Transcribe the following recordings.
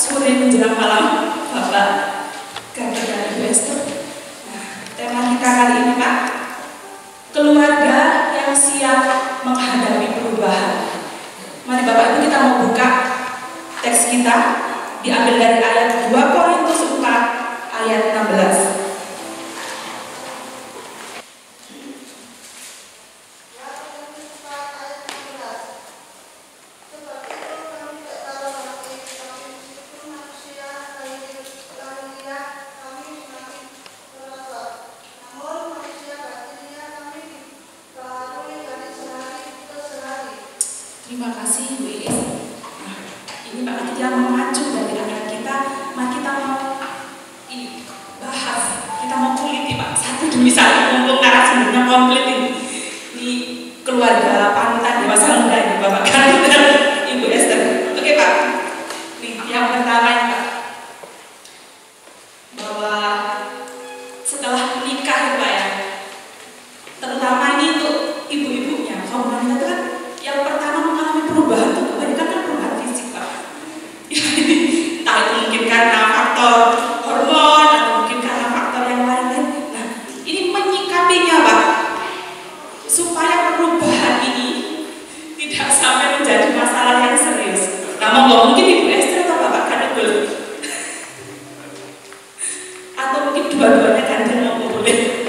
sore menjelang malam, Bapak Ganda dan Ibu Esther. Nah, tema kita kali ini, Pak, keluarga yang siap menghadapi perubahan. Mari Bapak Ibu kita mau buka teks kita, diambil dari ayat 2 Korintus 4 ayat 16. Terima kasih Bu Iis. Nah, ini Pak kita mau mengacu dari ayat kita, mari kita mau ini bahas, kita mau kuliti Pak satu demi satu, mumpung narasumbernya komplit ini. Di keluarga panutan dewasa muda ini Bapak Ganda dan Ibu Esther. Oke Pak, nih yang pertama ini Pak, bahwa setelah menikah ya Pak ya, terutama ini untuk ibu-ibunya, kaum wanita itu kan yang pertama mengalami perubahan itu kebanyakan kan perubahan fisik Pak. Entah itu mungkin karena faktor hormon atau mungkin karena faktor yang lain. Nah, ini menyikapinya Pak, supaya perubahan ini tidak sampai menjadi masalah yang serius. Nah, mungkin Ibu Esther atau Bapak Ganda boleh, atau mungkin dua-duanya Ganda mau boleh.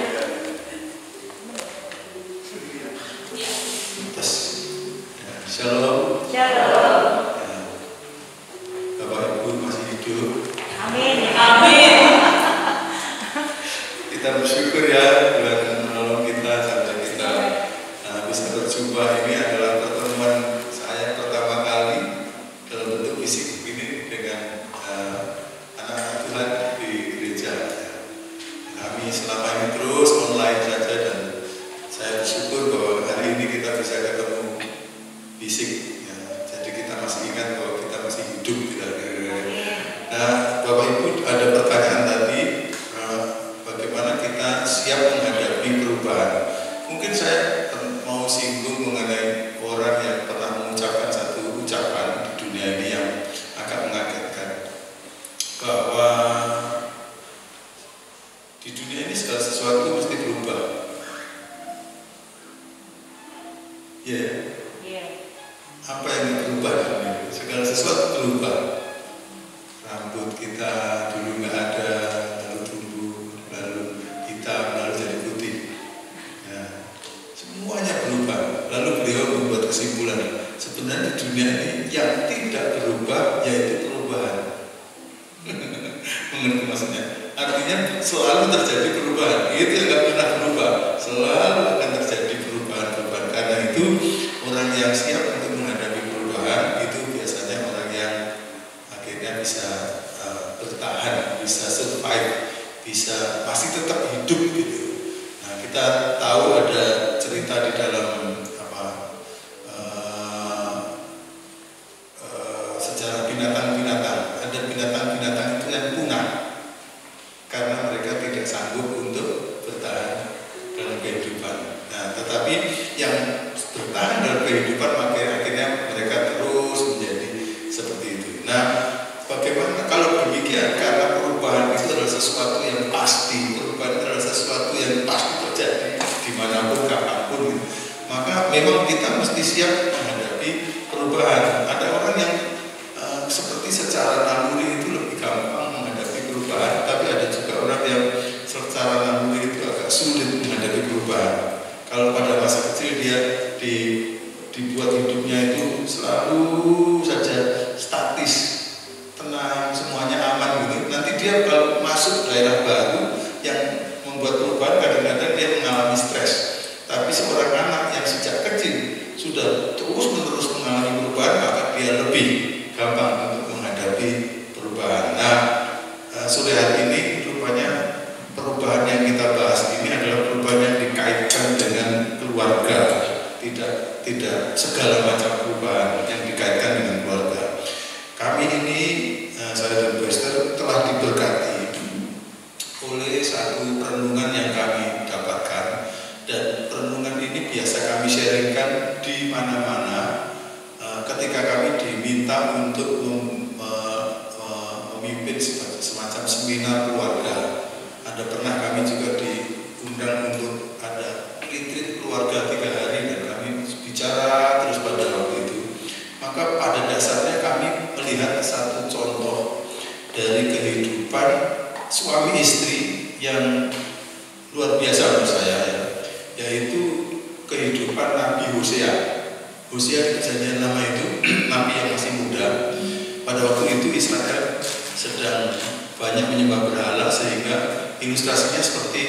Shalom. Shalom. Bapak Ibu masih hidup. Amin. Amin. Kita bersyukur ya Tuhan menolong kita sampai kita bisa berjumpa. Ini adalah pertemuan saya pertama kali dalam bentuk fisik begini dengan anak-anak Tuhan di gereja. Kami selama ini terus online saja dan saya bersyukur bahwa hari ini kita bisa ketemu fisik ya. Jadi kita masih ingat bahwa kita masih hidup kita. Nah, Bapak Ibu ada pertanyaan tadi, bagaimana kita siap menghadapi perubahan. Mungkin saya mau singgung mengenai orang yang pernah mengucapkan satu ucapan di dunia ini yang agak mengagetkan, bahwa di dunia ini segala sesuatu mesti berubah. Ya. Yeah. Apa yang berubah? Segala sesuatu berubah. Rambut kita dulu nggak ada, lalu tumbuh, lalu hitam, lalu jadi putih. Ya, semuanya berubah. Lalu beliau membuat kesimpulan, sebenarnya di dunia ini yang tidak berubah yaitu perubahan. Mengerti maksudnya? Artinya selalu terjadi perubahan. Itu yang nggak pernah berubah. Selalu akan terjadi perubahan-perubahan. Karena itu orang yang siap untuk menghadapi perubahan itu biasanya orang yang akhirnya bisa bertahan, bisa survive, bisa masih tetap hidup gitu. Nah, kita tahu ada cerita di dalam sejarah binatang-binatang. Ada binatang-binatang itu yang punah karena mereka tidak sanggup untuk bertahan dalam kehidupan. Nah, tetapi yang bertahan dalam kehidupan akhirnya mereka terus menjadi seperti itu. Nah, bagaimana kalau demikian? Karena perubahan itu adalah sesuatu yang pasti, perubahan itu adalah sesuatu yang pasti terjadi dimanapun, kapanpun. Maka memang kita mesti siap menghadapi perubahan. Ada orang yang seperti secara naluri itu lebih gampang menghadapi perubahan, tapi ada juga orang yang secara naluri itu agak sulit menghadapi perubahan. Kalau pada masa kecil dia dibuat hidupnya itu selalu saja statis, tenang, semuanya aman gitu. Nanti dia kalau masuk daerah baru yang membuat perubahan, kadang-kadang dia mengalami stres. Tapi seorang anak yang sejak kecil sudah terus-menerus mengalami perubahan, maka dia lebih gampang untuk menghadapi perubahan. Nah, sore hari ini rupanya perubahan yang kita bahas ini adalah perubahan yang dikaitkan dengan keluarga. Tidak segala macam perubahan yang dikaitkan dengan keluarga. Kami ini, saya dan Bu Esther telah diberkati oleh satu renungan yang kami dapatkan, dan renungan ini biasa kami sharingkan di mana-mana ketika kami diminta untuk memimpin semacam seminar keluarga. Ada pernah kami juga diundang untuk ada retreat keluarga 3 hari dan kami bicara terus pada waktu itu. Maka pada dasarnya kami melihat satu contoh dari kehidupan suami istri yang luar biasa menurut saya, yaitu kehidupan Nabi Hosea. Hosea perjanjian lama itu nabi yang masih muda. Pada waktu itu Israel sedang banyak menyembah berhala, sehingga ilustrasinya seperti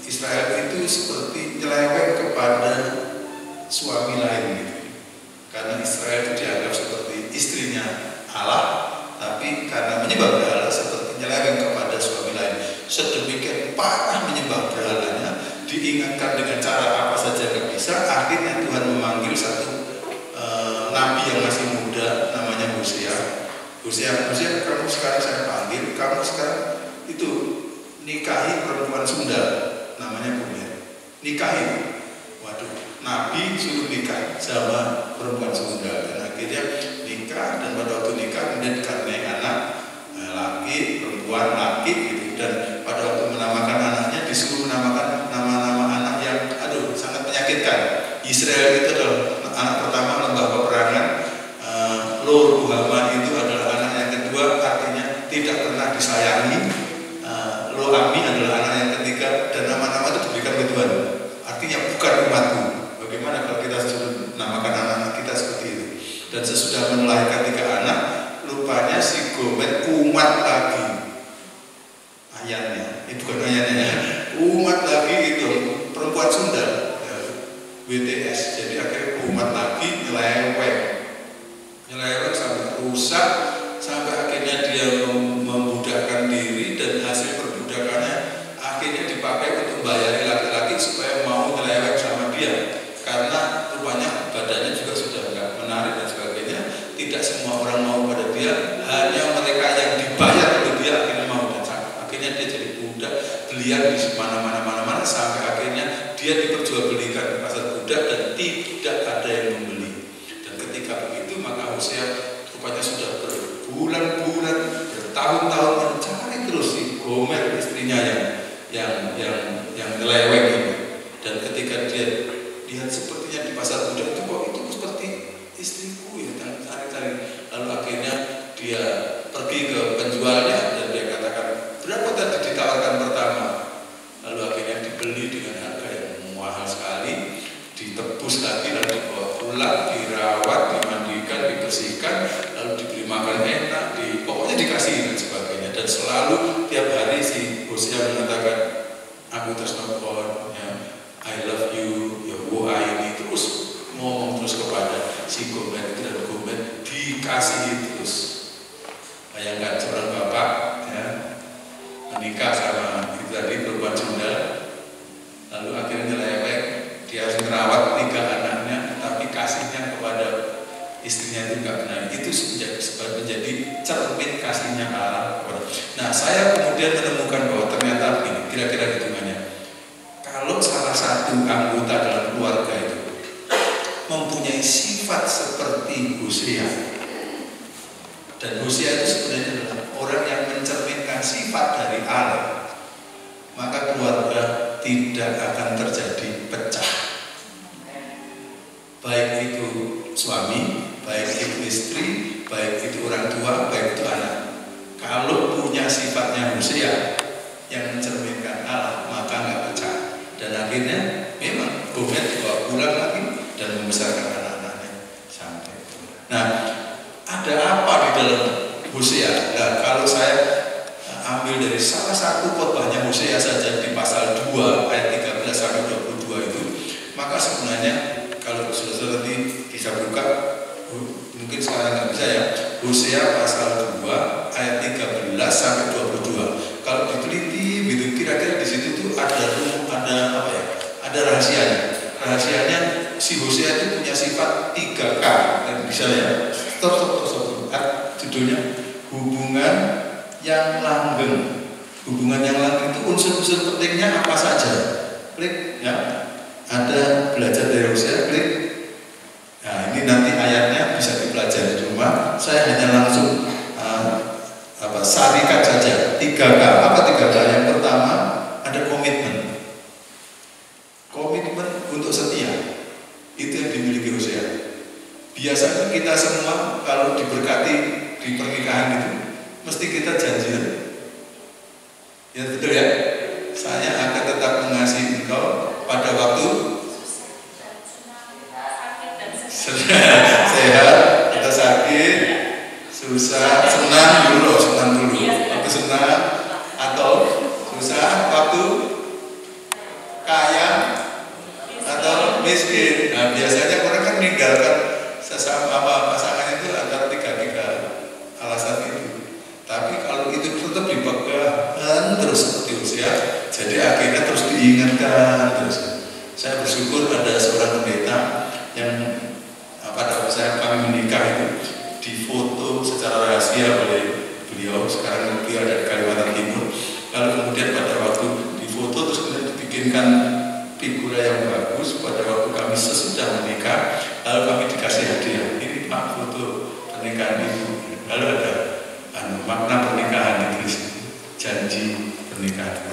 Israel itu seperti nyeleweng kepada suami lain gitu. Karena Israel itu dianggap seperti istrinya Allah, tapi karena menyembah berhala seperti nyeleweng kepada suami lain. Sedemikian parah menyembah berhalanya, diingatkan dengan cara apa saja nggak bisa. Akhirnya Tuhan memanggil satu nabi yang masih muda, namanya Hosea. Hosea, kamu sekarang saya panggil, kamu sekarang itu nikahi perempuan Sunda, namanya Gomer. Nikahi. Waduh, nabi suruh nikah sama perempuan Sunda, dan akhirnya nikah. Dan pada waktu nikah kemudian dikaruniai anak laki, perempuan, laki gitu. Dan pada waktu menamakan anaknya disuruh menamakan nama-nama anak yang sangat menyakitkan. Israel itu adalah anak pertama lembah peperangan, Lo Ruhama itu adalah anak yang kedua, artinya tidak pernah disayangi, Lo Ami adalah anak yang ketiga, dan nama-nama itu diberikan oleh Tuhan, artinya bukan umatku. Bagaimana kalau kita suruh namakan anak-anak kita seperti itu? Dan sesudah melahirkan 3 anak, rupanya si Gomer umat lagi. Ayahnya, bukan ayahnya, umat lagi itu perempuan Sunda, WTS. Jadi akhirnya umat lagi, nyeleweng sampai rusak, sampai akhirnya dia membudakkan diri, dan hasil perbudakannya akhirnya dipakai untuk membayari laki-laki supaya mau nyeleweng sama dia. Karena rupanya badannya juga sudah enggak menarik dan sebagainya. Tidak semua orang mau pada dia, hanya mereka yang dibayar oleh dia akhirnya mau. Akhirnya dia jadi budak, belian di mana-mana, sampai akhirnya dia diperjualbelikan di pasar budak dan tidak ada yang membeli. Dan ketika begitu, maka Hosea rupanya sudah berbulan-bulan, bertahun-tahun mencari terus si Gomer, istrinya yang nyeleweng ini. Dan ketika dia lihat sepertinya di pasar budak itu, kok itu seperti istriku ya, dan cari-cari. Lalu akhirnya dia pergi ke penjualnya dan dia katakan, berapa tadi ditawarkan pertama? Lalu akhirnya dibeli dengan harga yang mahal sekali, ditebus lagi, lalu dibawa pulang, dirawat, dimandikan, dibersihkan, lalu diberi makan enak, pokoknya dikasih dan sebagainya. Dan selalu tiap hari si Hosea mengatakan, aku terus nelfon, I love you, ya ini terus ngomong terus kepada si Gomer itu, dan Gomer dikasih terus. Bayangkan seorang bapak menikah sama itu tadi perempuan Sunda, lalu akhirnya nyeleweng, dia harus merawat 3 anaknya, tapi kasihnya kepada istrinya itu enggak benar. Itu menjadi cermin kasihnya Allah. Nah, saya kemudian menemukan bahwa ternyata ini kira-kira hitungannya, kalau salah satu anggota dalam keluarga itu mempunyai sifat seperti Hosea, dan Hosea itu sebenarnya adalah orang yang mencerminkan sifat dari Allah, maka keluarga tidak akan terjadi pecah. Baik itu suami, baik itu istri, baik itu orang tua, baik itu anak. Kalau punya sifatnya Hosea yang mencerminkan Allah, maka nggak pecah. Dan akhirnya memang Gomer dibawa pulang lagi dan membesarkan anak-anaknya sampai itu. Nah, ada apa di dalam Hosea? Nah, kalau saya ambil dari salah satu khotbahnya Hosea saja di pasal 2 ayat 13 sampai 22 itu, maka sebenarnya kalau saudara nanti bisa buka, mungkin sekarang nggak bisa ya, Hosea pasal 2 ayat 13 sampai 22. Kalau diteliti, gitu kira-kira di situ tuh ada apa ya? Ada rahasianya. Rahasianya si Hosea itu punya sifat 3K. Dan bisa ya. Stop. Judulnya hubungan yang langgeng. Hubungan yang langgeng itu unsur-unsur pentingnya apa saja? Klik ya. Ada belajar dari Hosea, klik. Nah, ini nanti ayatnya bisa dipelajari, cuma saya hanya langsung sarikat saja. 3K. Apa 3K? Yang pertama ada komitmen. Komitmen untuk setia. Itu yang dimiliki Hosea. Biasanya kita semua kalau diberkati di pernikahan itu mesti kita janjian. Ya betul ya. Saya akan tetap mengasihi engkau pada waktu sehat atau sakit, susah, senang dulu, waktu senang atau susah, waktu kaya atau miskin. Nah biasanya orang kan meninggalkan sesama pasangan itu antara tiga alasan itu. Tapi kalau itu tetap dipegang terus seperti usia, jadi akhirnya terus diingatkan terus. Saya bersyukur ada seorang pendeta yang pada saat kami menikah itu difoto secara rahasia oleh beliau. Sekarang beliau ada di Kalimantan Timur. Lalu kemudian pada waktu difoto terus kemudian dibikinkan figura yang bagus. Pada waktu kami sesudah menikah, lalu kami dikasih hadiah. Ini Pak foto pernikahan ibu. Lalu ada makna pernikahan itu, janji pernikahan.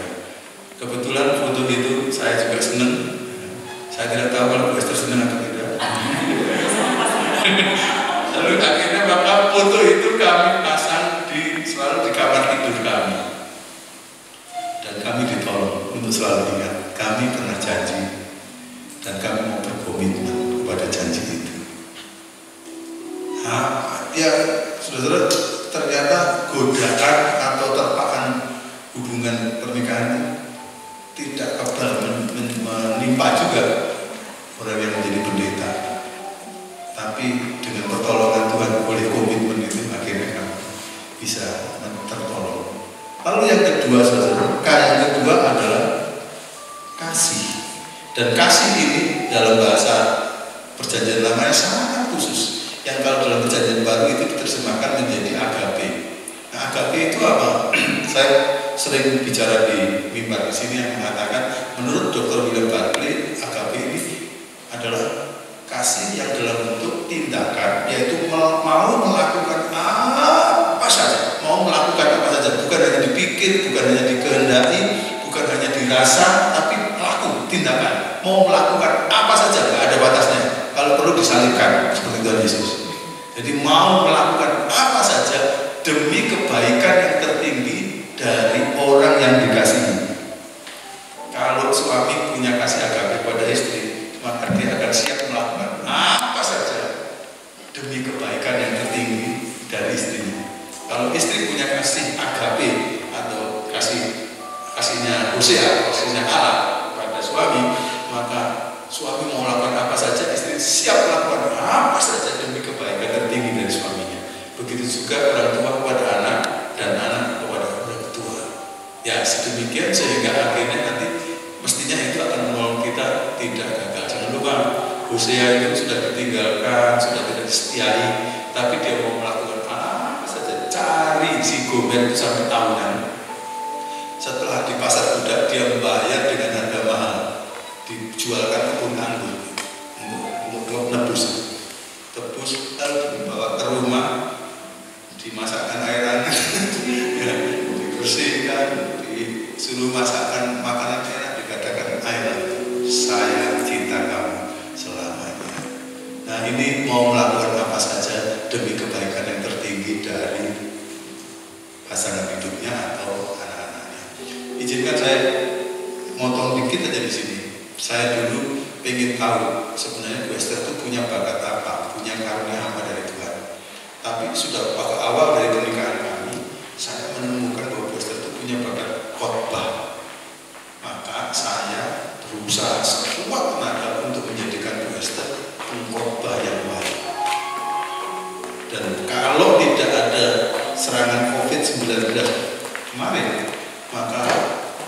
Kebetulan foto itu saya juga senang. Saya tidak tahu kalau Bu Esther senang atau tidak. Lalu akhirnya maka foto itu kami pasang selalu di kamar tidur kami. Dan kami ditolong untuk selalu ingat, kami pernah janji dan kami mau berkomitmen kepada janji itu. Ya, saudara, ternyata godaan atau terpaan hubungan pernikahan tidak kebal menimpa juga orang yang menjadi pendeta. Tapi dengan pertolongan Tuhan oleh komitmen itu akhirnya kamu bisa tertolong. Lalu yang kedua, saudara, yang kedua adalah kasih. Dan kasih ini dalam bahasa Perjanjian Lama sangat khusus. Yang kalau dalam Perjanjian Baru itu diterjemahkan menjadi agape. Nah, agape itu apa? Saya sering bicara di mimbar di sini yang mengatakan, menurut Dr. William Barclay, agape ini adalah kasih yang dalam bentuk tindakan, yaitu mau melakukan apa saja, bukan hanya dipikir, bukan hanya dikehendaki, bukan hanya dirasa, tapi laku, tindakan, mau melakukan apa saja, nggak ada batasnya. Kalau perlu disalibkan seperti Tuhan Yesus. Jadi mau melakukan apa saja demi kebaikan yang tertinggi dari orang yang dikasihi. Kalau suami punya kasih agape pada istri, maka dia akan siap melakukan apa saja demi kebaikan yang tertinggi dari istrinya. Kalau istri punya kasih agape atau kasihnya Hosea, kasihnya Allah pada suami, maka suami mau melakukan apa saja, istri siap melakukan apa saja demi kebaikan tertinggi dari suaminya. Begitu juga orang tua kepada anak dan anak kepada orang tua. Ya sedemikian sehingga akhirnya nanti mestinya itu akan menolong kita tidak gagal. Jangan lupa Hosea itu sudah ditinggalkan, sudah tidak disetiai, tapi dia mau melakukan apa saja. Cari si Gomer itu sampai tahunan. Setelah di pasar budak dia membayar dengan harga mahal, dijualkan kebun anggur untuk nebus, lalu dibawa ke rumah, dimasakkan air hangat, dibersihkan, disuruh masakkan makanan enak, dikatakan air, saya cinta kamu selamanya. Nah ini mau melakukan apa saja demi kebaikan yang tertinggi dari pasangan hidupnya atau anak-anaknya. Izinkan saya motong dikit aja di sini. Saya dulu pengen tahu sebenarnya Bu Esther itu punya bakat apa, punya karunia apa dari Tuhan. Tapi sudah pada awal dari pernikahan kami, saya menemukan bahwa Bu Esther itu punya bakat khotbah. Maka saya berusaha sekuat tenaga untuk menjadikan Bu Esther pengkhotbah yang baik. Dan kalau tidak ada serangan COVID-19 kemarin, maka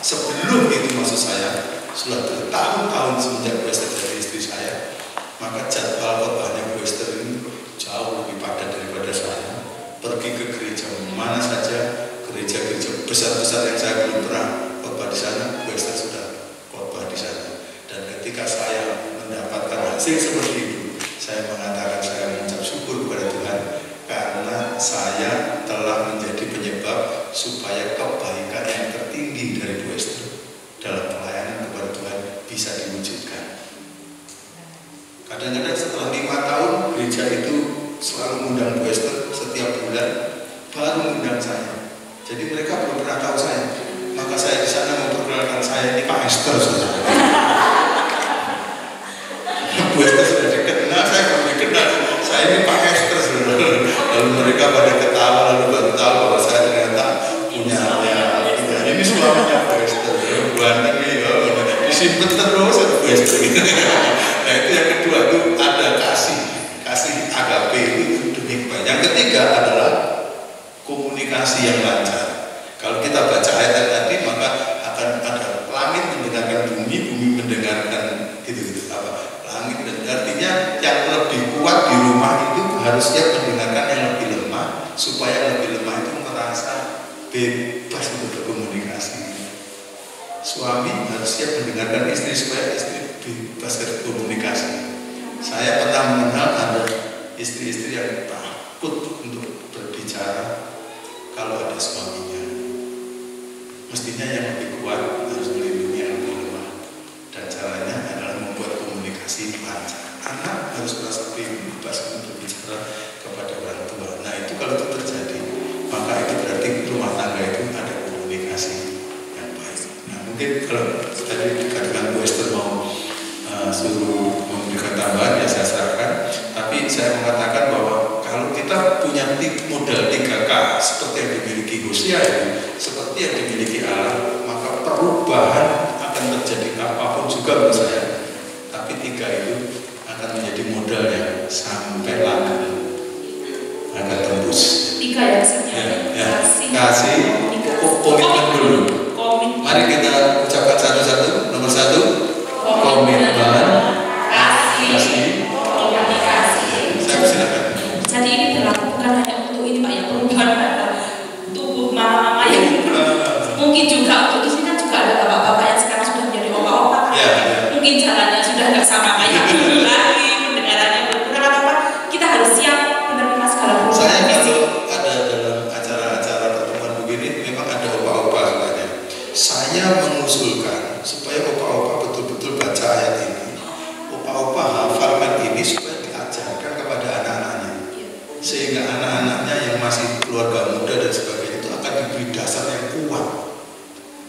sebelum itu maksud saya, sudah bertahun-tahun semenjak Bu Esther jadi istri saya, maka jadwal khotbahnya Bu Esther ini jauh lebih padat daripada saya. Pergi ke gereja mana saja, gereja-gereja besar-besar yang saya belum pernah khotbah di sana, Bu Esther sudah khotbah di sana. Dan ketika saya mendapatkan hasil seperti itu, saya mengatakan saya mengucap syukur kepada Tuhan karena saya telah menjadi penyebab supaya kebaikan yang tertinggi dari Bu Esther dalam pelayanan kepada Tuhan bisa diwujudkan. Kadang-kadang setelah 5 tahun gereja itu selalu mengundang Bu Esther setiap bulan, baru mengundang saya. Jadi mereka belum pernah tahu saya. Maka saya di sana memperkenalkan saya, ini Pak Esther saudara. Bu Esther sudah dikenal, saya belum dikenal. Saya ini Pak Esther saudara. Lalu mereka pada ketawa, lalu baru tahu bahwa saya ternyata punya ini suaminya Bu Esther. Ganteng nih, disimpan terus Bu Esther. Nah itu yang kedua, itu ada kasih agape itu demikian. Yang ketiga adalah komunikasi yang lancar. Kalau kita baca ayat tadi, maka akan ada langit mendengarkan bumi, bumi mendengarkan gitu apa langit, dan artinya yang lebih kuat di rumah itu harus siap mendengarkan yang lebih lemah, supaya yang lebih lemah itu merasa bebas untuk berkomunikasi. Suami harus siap mendengarkan istri supaya istri bebas berkomunikasi. Saya pernah mengenal ada istri-istri yang takut untuk berbicara kalau ada suaminya. Mestinya yang lebih kuat harus melindungi yang lebih lemah, dan caranya adalah membuat komunikasi lancar. Anak harus merasa bebas untuk berbicara kepada orang tua. Nah itu kalau itu terjadi, maka itu berarti rumah tangga itu ada komunikasi yang baik. Nah mungkin kalau tadi dikatakan Bu Esther mau suruh memberikan tambahan, ya saya serahkan. Tapi saya mengatakan bahwa kalau kita punya modal 3K seperti yang dimiliki Hosea itu, seperti yang dimiliki Allah, maka perubahan akan terjadi apapun juga menurut saya. Tapi 3 itu akan menjadi modal yang sampai langgeng, akan tembus. 3 ya maksudnya. Kasih, komitmen dulu. Mari kita ucapkan satu-satu. Nomor 1, komitmen, kasih, komunikasi. Saya silakan. Jadi ini berlaku bukan hanya untuk ini Pak ya, perubahan tubuh mama-mama yang mungkin juga untuk di sini kan juga ada bapak-bapak yang sekarang sudah menjadi opa-opa. Mungkin jalannya sudah nggak sama kayak dulu lagi, pendengarannya berkurang atau apa. Kita harus siap menerima segala perubahan. Saya kalau ada dalam acara-acara pertemuan begini, memang ada opa-opa sebenarnya. Saya mengusulkan supaya opa-opa betul-betul baca ayat ini. Opa-opa hafalkan ini supaya diajarkan kepada anak-anaknya, sehingga anak-anaknya yang masih keluarga muda dan sebagainya itu akan diberi dasar yang kuat,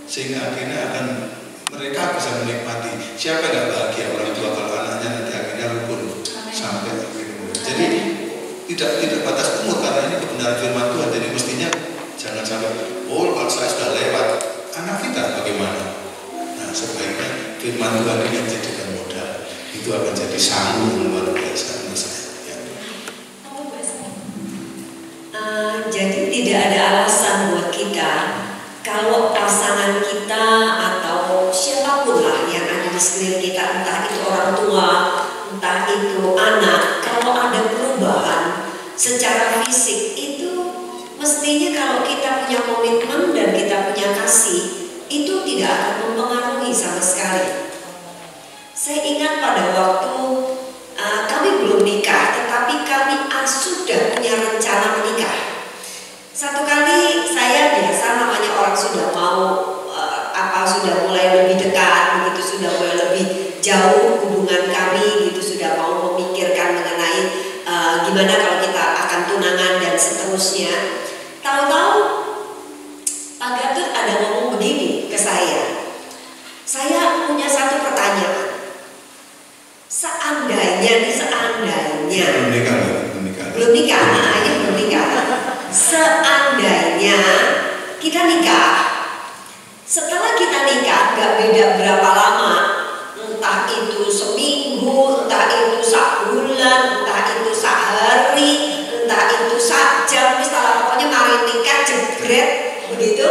sehingga akhirnya akan mereka bisa menikmati. Siapa yang gak bahagia orang tua kalau anaknya nanti akhirnya rukun sampai akhirnya. Jadi tidak batas umur, karena ini kebenaran firman Tuhan. Jadi mestinya jangan sampai kalau saya sudah lewat, anak kita bagaimana? Nah sebaiknya firman Tuhan ini menjadikan modal, itu akan jadi sanggup luar biasa menurut saya. Jadi tidak ada alasan buat kita kalau pasangan kita atau siapapun lah yang ada di sekeliling kita, entah itu orang tua, entah itu anak, kalau ada perubahan secara fisik itu mestinya kalau kita punya komitmen dan kita punya kasih, itu tidak akan mempengaruhi sama sekali. Saya ingat pada waktu kami belum nikah, tetapi kami sudah punya rencana menikah. Satu kali saya biasa, namanya orang sudah mau sudah mulai lebih dekat, begitu sudah mulai lebih jauh hubungan kami, gitu sudah mau memikirkan mengenai gimana kalau kita akan tunangan dan seterusnya. Tahu-tahu Pak Gatot ada ngomong begini ke saya. Saya punya satu pertanyaan. Seandainya belum nikah, seandainya kita nikah, setelah kita nikah gak beda berapa lama, entah itu seminggu, entah itu sebulan, entah itu sehari, entah itu sejam, misalnya pokoknya mari nikah jebret begitu,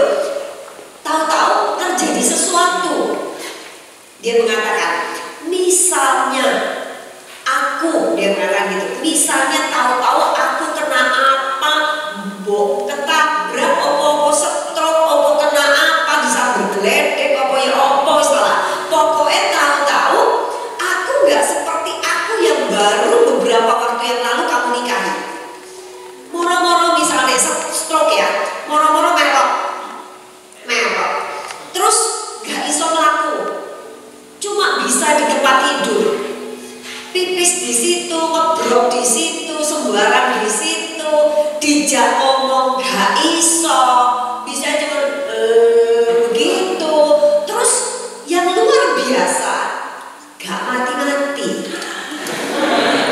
tahu-tahu terjadi sesuatu. Dia mengatakan, misalnya aku, dia mengatakan gitu, misalnya tahu-tahu aku kena apa, ketabrak, opo stroke, opo kena apa, bisa bergeledek, opo ya opo salah. Pokoknya tahu-tahu aku nggak seperti aku yang baru beberapa waktu yang lalu kamu nikahi. Moro-moro misalnya stroke ya, moro-moro melok. pipis di situ, ngebrok di situ, sembarang di situ, dijak ngomong gak iso, bisa cuma begitu. Terus yang luar biasa, gak mati-mati.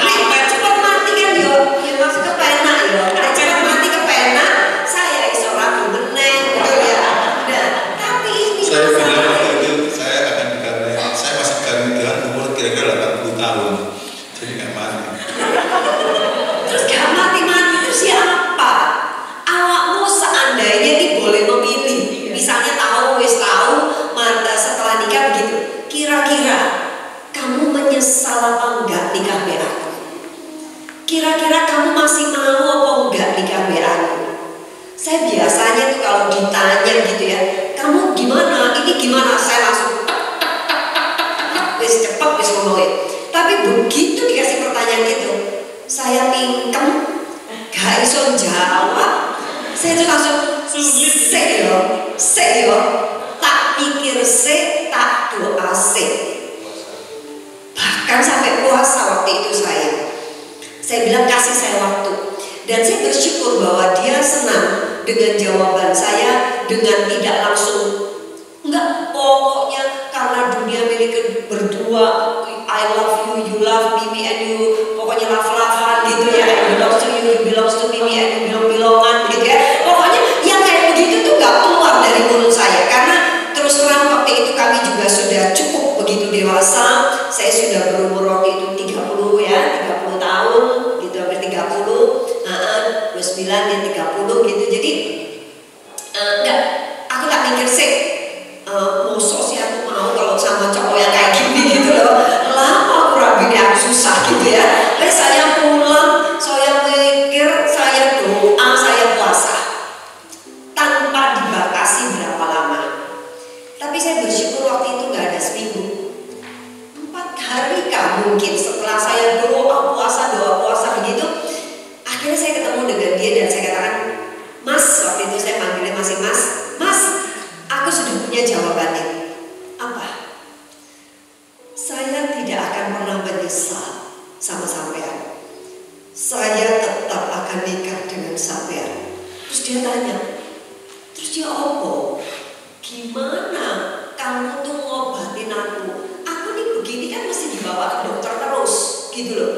Gak cepat mati kan yo, ya maksud kepenak yo. Gak cepat mati kepenak, saya iso ragu meneng gitu ya. Nah, tapi ini Saya bilang masalah. waktu itu saya akan dikaruniai, saya masih dikaruniai umur kira-kira 80 tahun, jadi nggak mati. Terus gak mati-mati, terus ya apa? Awakmu seandainya ini boleh memilih, misalnya tahu, wis tahu, mata setelah nikah begitu. Kira-kira kamu menyesal apa enggak nikah be aku? Kira-kira kamu masih mau apa enggak nikah be aku? Saya biasanya tuh kalau ditanya gitu ya, kamu gimana? Ini gimana? Saya langsung wis cepet wis ngomongin. Tapi begitu dikasih pertanyaan gitu, saya mingkem, gak iso jawab. Saya tuh langsung seyo, tak pikir tak doa bahkan sampai puasa waktu itu saya bilang kasih saya waktu, dan saya bersyukur bahwa dia senang dengan jawaban saya, dengan tidak langsung enggak, pokoknya karena dunia milik berdua, I love you, you love me, and you, pokoknya love-lovean gitu ya, I belong to you, you belong to me, and you belong-belongan gitu ya. Pokoknya yang kayak begitu tuh gak keluar dari mulut saya, karena terus terang waktu itu kami juga sudah cukup begitu dewasa. Saya sudah berumur waktu itu 30 ya, 30 tahun gitu, hampir 30, 29 dan 30 gitu. Jadi enggak, aku gak mikir sih musuh sih aku mau kalau sama cowok yang kayak gini gitu loh. Lama kurang bini aku susah gitu ya. Terus saya pulang, saya mikir, saya doa, saya puasa tanpa dibatasi berapa lama. Tapi saya bersyukur waktu itu gak ada seminggu, 4 hari kah mungkin setelah saya doa puasa begitu, akhirnya saya ketemu dengan dia dan saya katakan, Mas, waktu itu saya panggilnya masih Mas, aku sudah punya jawabannya. Apa? Saya tidak akan pernah menyesal sama sampean. Saya tetap akan nikah dengan sampean. Terus dia tanya, terus dia opo? Gimana kamu tuh ngobatin aku? Aku nih begini kan mesti dibawa ke dokter terus, gitu loh.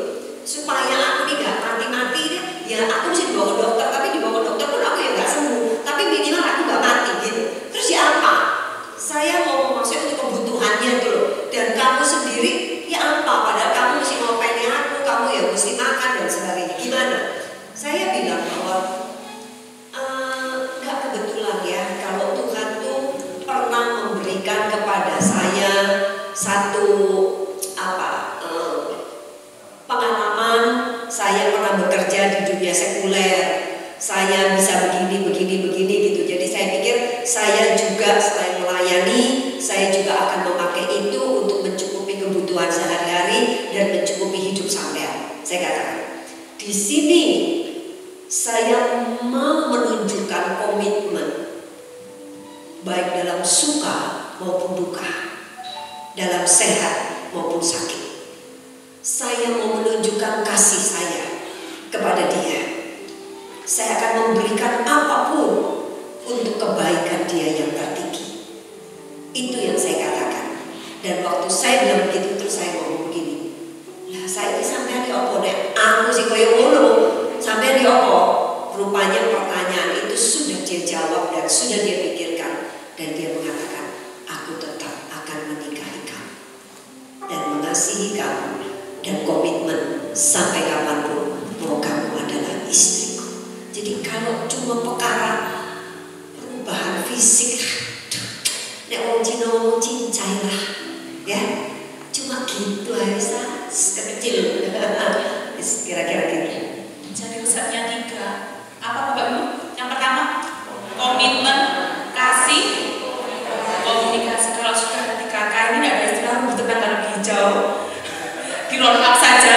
Supaya aku nih gak mati-mati nih, ya aku mesti dibawa ke dokter. Tapi dibawa ke dokter pun aku ya gak sembuh. Tapi minimal aku gak mati gitu. Terus ya apa? Saya mau maksudnya untuk kebutuhannya tuh loh. Dan kamu sendiri ya apa? Padahal kamu mesti ngopain aku, kamu ya mesti makan dan sebagainya. Gimana? Saya bilang bahwa gak kebetulan ya kalau Tuhan tuh pernah memberikan kepada saya satu pengalaman. Saya pernah bekerja di dunia sekuler, saya bisa begini gitu. Jadi saya pikir saya juga selain melayani, saya juga akan memakai itu untuk mencukupi kebutuhan sehari-hari dan mencukupi hidup sampean. Saya katakan di sini saya mau menunjukkan komitmen baik dalam suka maupun duka, dalam sehat maupun sakit. Saya mau menunjukkan kasih saya kepada dia. Saya akan memberikan apapun untuk kebaikan dia yang tertinggi. Itu yang saya katakan. Dan waktu saya bilang begitu, terus saya ngomong begini, lah saya ini sampai di opo nek aku sih koyo ngono, sampai di opo. Rupanya pertanyaan itu sudah dia jawab dan sudah dia pikirkan, dan dia mengatakan, aku tetap akan menikahi kamu dan mengasihi kamu dan komitmen sampai kapanpun bahwa kamu adalah istriku. Jadi kalau cuma perkara perubahan fisik, nek wong Cina ngomong cincai lah, ya cuma gitu aja, kecil, kira-kira gitu. Jadi pusatnya 3. Apa Bapak Ibu? Yang pertama, komitmen, kasih, komunikasi. Kalau sudah ada 3K ini tidak ada istilah bertetangga lebih hijau, di roll up saja.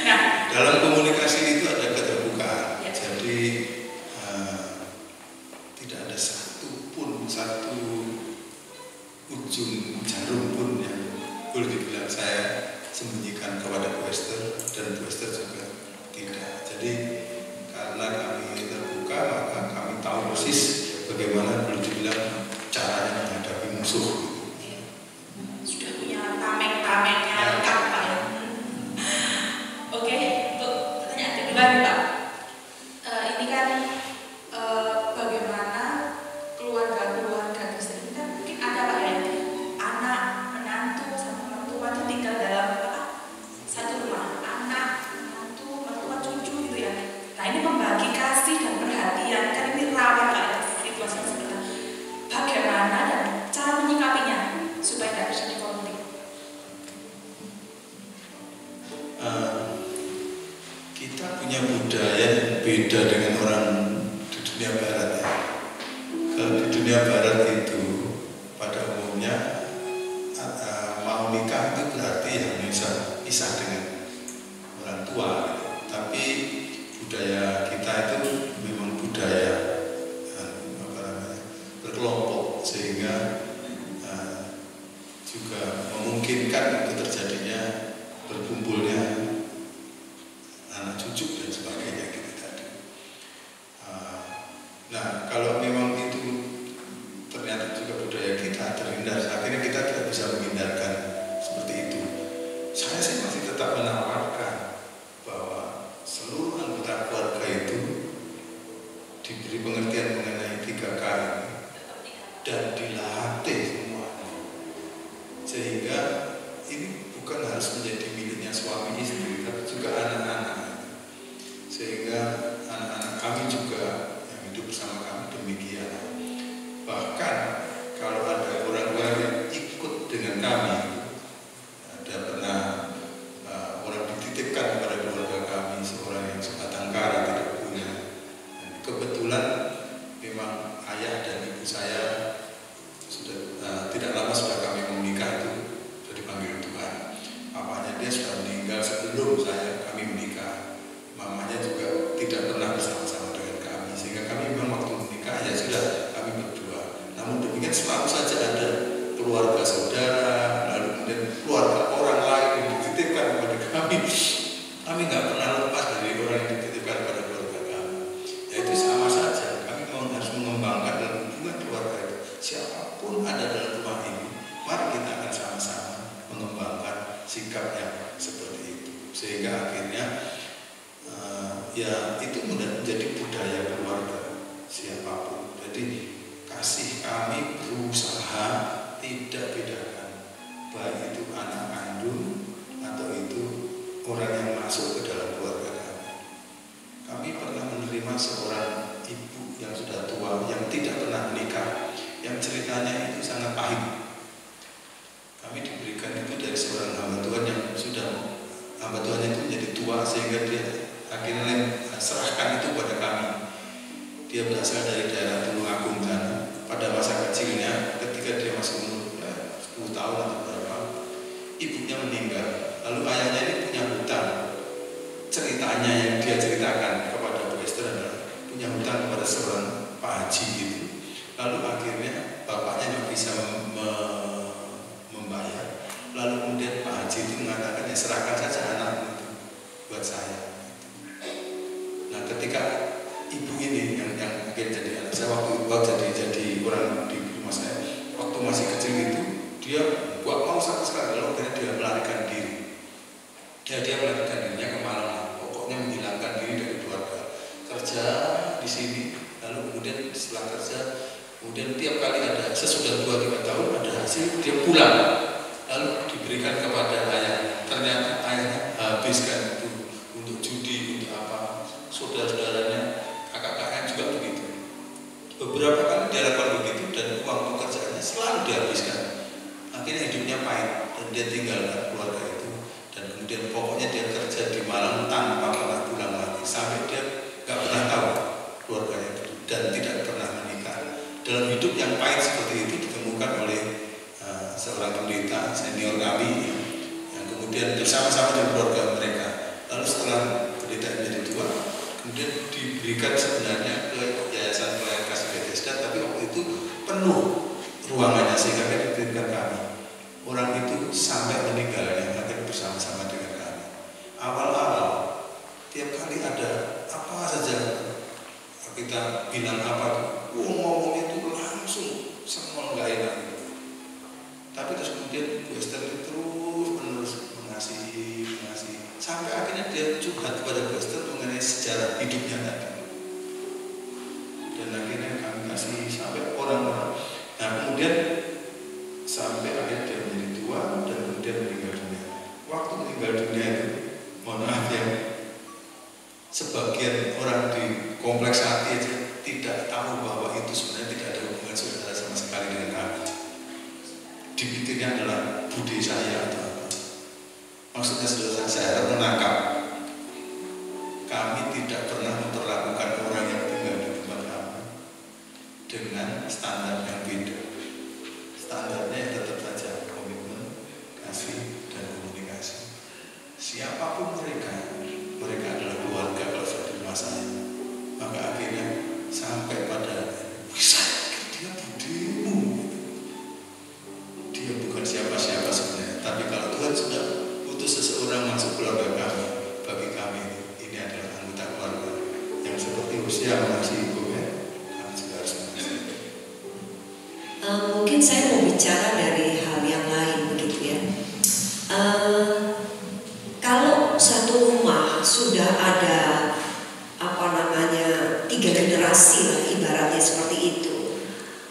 Nah, Dalam komunikasi itu ada keterbukaan. Ya. Jadi tidak ada satu ujung jarum pun yang boleh dibilang saya sembunyikan kepada Bu Esther, dan Bu Esther juga tidak. Jadi karena kami terbuka, maka kami tahu persis bagaimana boleh dibilang caranya menghadapi musuh. Sudah punya tameng-tamengnya lengkap Pak ya. Oke, untuk pertanyaan kedua nih Pak. Ini kan bagaimana keluarga-keluarga Kristen ini kan mungkin ada Pak ya, anak, menantu, sama mertua itu tinggal dalam satu rumah, anak, menantu, mertua, cucu gitu ya. Nah ini membagi kasih dan perhatian, kan ini rawan Pak ya, situasi seperti itu. Bagaimana dan cara menyikapinya supaya tidak terjadi konflik? Kita punya budaya yang beda dengan orang di dunia barat ya. Kalau di dunia barat itu pada umumnya mau nikah itu berarti ya bisa pisah dengan orang tua gitu. Tapi budaya kita itu memang budaya berkelompok, sehingga juga memungkinkan untuk terjadinya berkumpulnya anak cucu dan sebagainya gitu tadi. Nah kalau memang itu ternyata juga budaya kita terhindar, akhirnya kita tidak bisa menghindarkan seperti itu. Saya sih masih tetap menawarkan bahwa seluruh anggota keluarga itu diberi pengertian mengenai 3K dan dilatih semuanya, sehingga ini bukan harus menjadi miliknya suami istri, tapi juga anak-anak. Sehingga anak-anak kami juga yang hidup bersama kami demikian. Bahkan kalau ada orang-orang yang ikut dengan kami, ada pernah orang dititipkan kepada keluarga kami, seorang yang sebatang kara tidak punya. Dan kebetulan memang ayah dan ibu saya sudah tidak lama sudah kami menikah itu sudah dipanggil Tuhan. Papanya dia sudah meninggal sebelum kami menikah. Mamanya juga tidak pernah bersama-sama dengan kami, sehingga kami memang waktu menikah ya sudah kami berdua. Namun demikian selalu saja ada keluarga saudara, lalu kemudian keluarga orang lain yang dititipkan kepada kami. Kami nggak pernah lepas dari orang yang dititipkan kepada keluarga kami. Ya itu sama saja. Kami harus mengembangkan dalam hubungan keluarga itu. Siapapun ada dalam rumah ini, mari kita akan sama-sama mengembangkan sikap yang seperti itu, sehingga akhirnya ya itu menjadi budaya keluarga siapapun. Jadi kasih kami berusaha tidak bedakan, baik itu anak kandung atau itu orang yang masuk ke dalam keluarga kami. Kami pernah menerima seorang ibu yang sudah tua, yang tidak pernah menikah, yang ceritanya itu sangat pahit. Kami diberikan itu dari seorang hamba Tuhan yang sudah hamba Tuhan itu menjadi tua, sehingga dia akhirnya serahkan itu pada kami. Dia berasal dari daerah Tulung Agung sana. Pada masa kecilnya, ketika dia masih umur 10 tahun atau berapa, ibunya meninggal. Lalu ayahnya ini punya hutang. Ceritanya yang dia ceritakan kepada Bu Esther adalah punya hutang kepada seorang Pak Haji gitu. Lalu akhirnya bapaknya nggak bisa membayar. Lalu kemudian Pak Haji itu mengatakan ya serahkan saja anak itu buat saya. Nah ketika ibu ini yang mungkin jadi anak saya waktu jadi orang di rumah saya, waktu masih kecil itu dia buat mau sama sekali, lalu akhirnya dia melarikan diri. Dia melarikan dirinya ke Malang, pokoknya menghilangkan diri dari keluarga. Kerja di sini, lalu kemudian setelah kerja, kemudian tiap kali ada sesudah 2-3 tahun ada hasil, dia pulang, lalu diberikan kepada ayahnya. Ternyata ayahnya habiskan itu untuk judi, untuk apa, saudara-saudaranya, kakak-kakaknya juga begitu. Beberapa kali dia lakukan begitu dan uang pekerjaannya selalu dihabiskan. Akhirnya hidupnya pahit dan dia tinggalkan keluarga itu. Dan kemudian pokoknya dia kerja di Malang tanpa pernah pulang lagi, sampai dia nggak pernah tahu keluarganya itu dan tidak pernah menikah. Dalam hidup yang pahit seperti itu ditemukan oleh seorang pendeta senior kami yang kemudian bersama-sama dengan keluarga mereka. Lalu setelah pendeta menjadi tua, kemudian diberikan sebenarnya ke Yayasan Pelayanan Kasih Bethesda, tapi waktu itu penuh ruangannya sehingga diberikan kami. Orang itu sampai meninggalnya akhirnya bersama-sama meninggal dunia itu, mohon maaf ya, sebagian orang di kompleks hati aja tidak tahu bahwa itu sebenarnya tidak ada hubungan saudara sama sekali dengan kami. Dipikirnya adalah budi saya atau apa. Maksudnya saudara, saya harap menangkap, kami tidak pernah memperlakukan orang yang tinggal di tempat kami dengan standar yang beda. Standarnya tetap saja komitmen, kasih, dan komunikasi. Siapapun mereka adalah keluarga kalau sudah di rumah saya. Maka akhirnya sampai pada, saya pikir dia budimu. Dia bukan siapa-siapa sebenarnya. Tapi kalau Tuhan sudah utus seseorang masuk keluarga kami, bagi kami ini adalah anggota keluarga yang seperti usia mengasihi ibu ya. Kami juga harus mengasihi. Mungkin saya mau bicara dari hal yang lain begitu ya. Kalau satu rumah sudah ada 3 generasi lah ibaratnya seperti itu,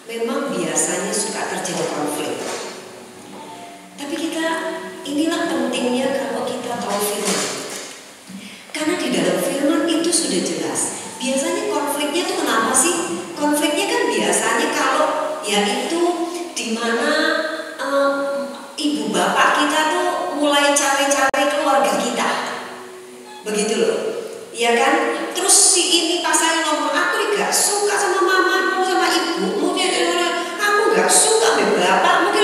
memang biasanya suka terjadi konflik. Tapi inilah pentingnya kalau kita tahu firman, karena di dalam firman itu sudah jelas. Biasanya konfliknya itu kenapa sih? Konfliknya kan biasanya kalau yaitu dimana ibu bapak kita tuh mulai cawe-cawe keluarga kita, begitu loh, ya kan? Terus si ini pasangan ngomong, aku gak suka sama mamamu, sama ibumu, aku gak suka sama bapakmu,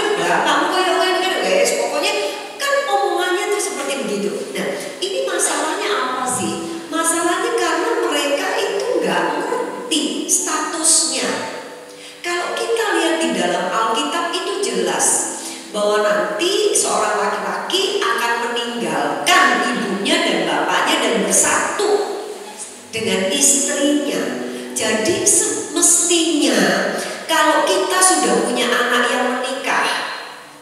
pokoknya kan omongannya tuh seperti begitu. Nah, ini masalahnya apa sih? Masalahnya karena mereka itu gak ngerti statusnya. Kalau kita lihat di dalam Alkitab itu jelas bahwa nanti seorang laki-laki akan meninggalkan ibunya dan bapaknya dan bersatu dengan istrinya. Jadi semestinya kalau kita sudah punya anak yang menikah,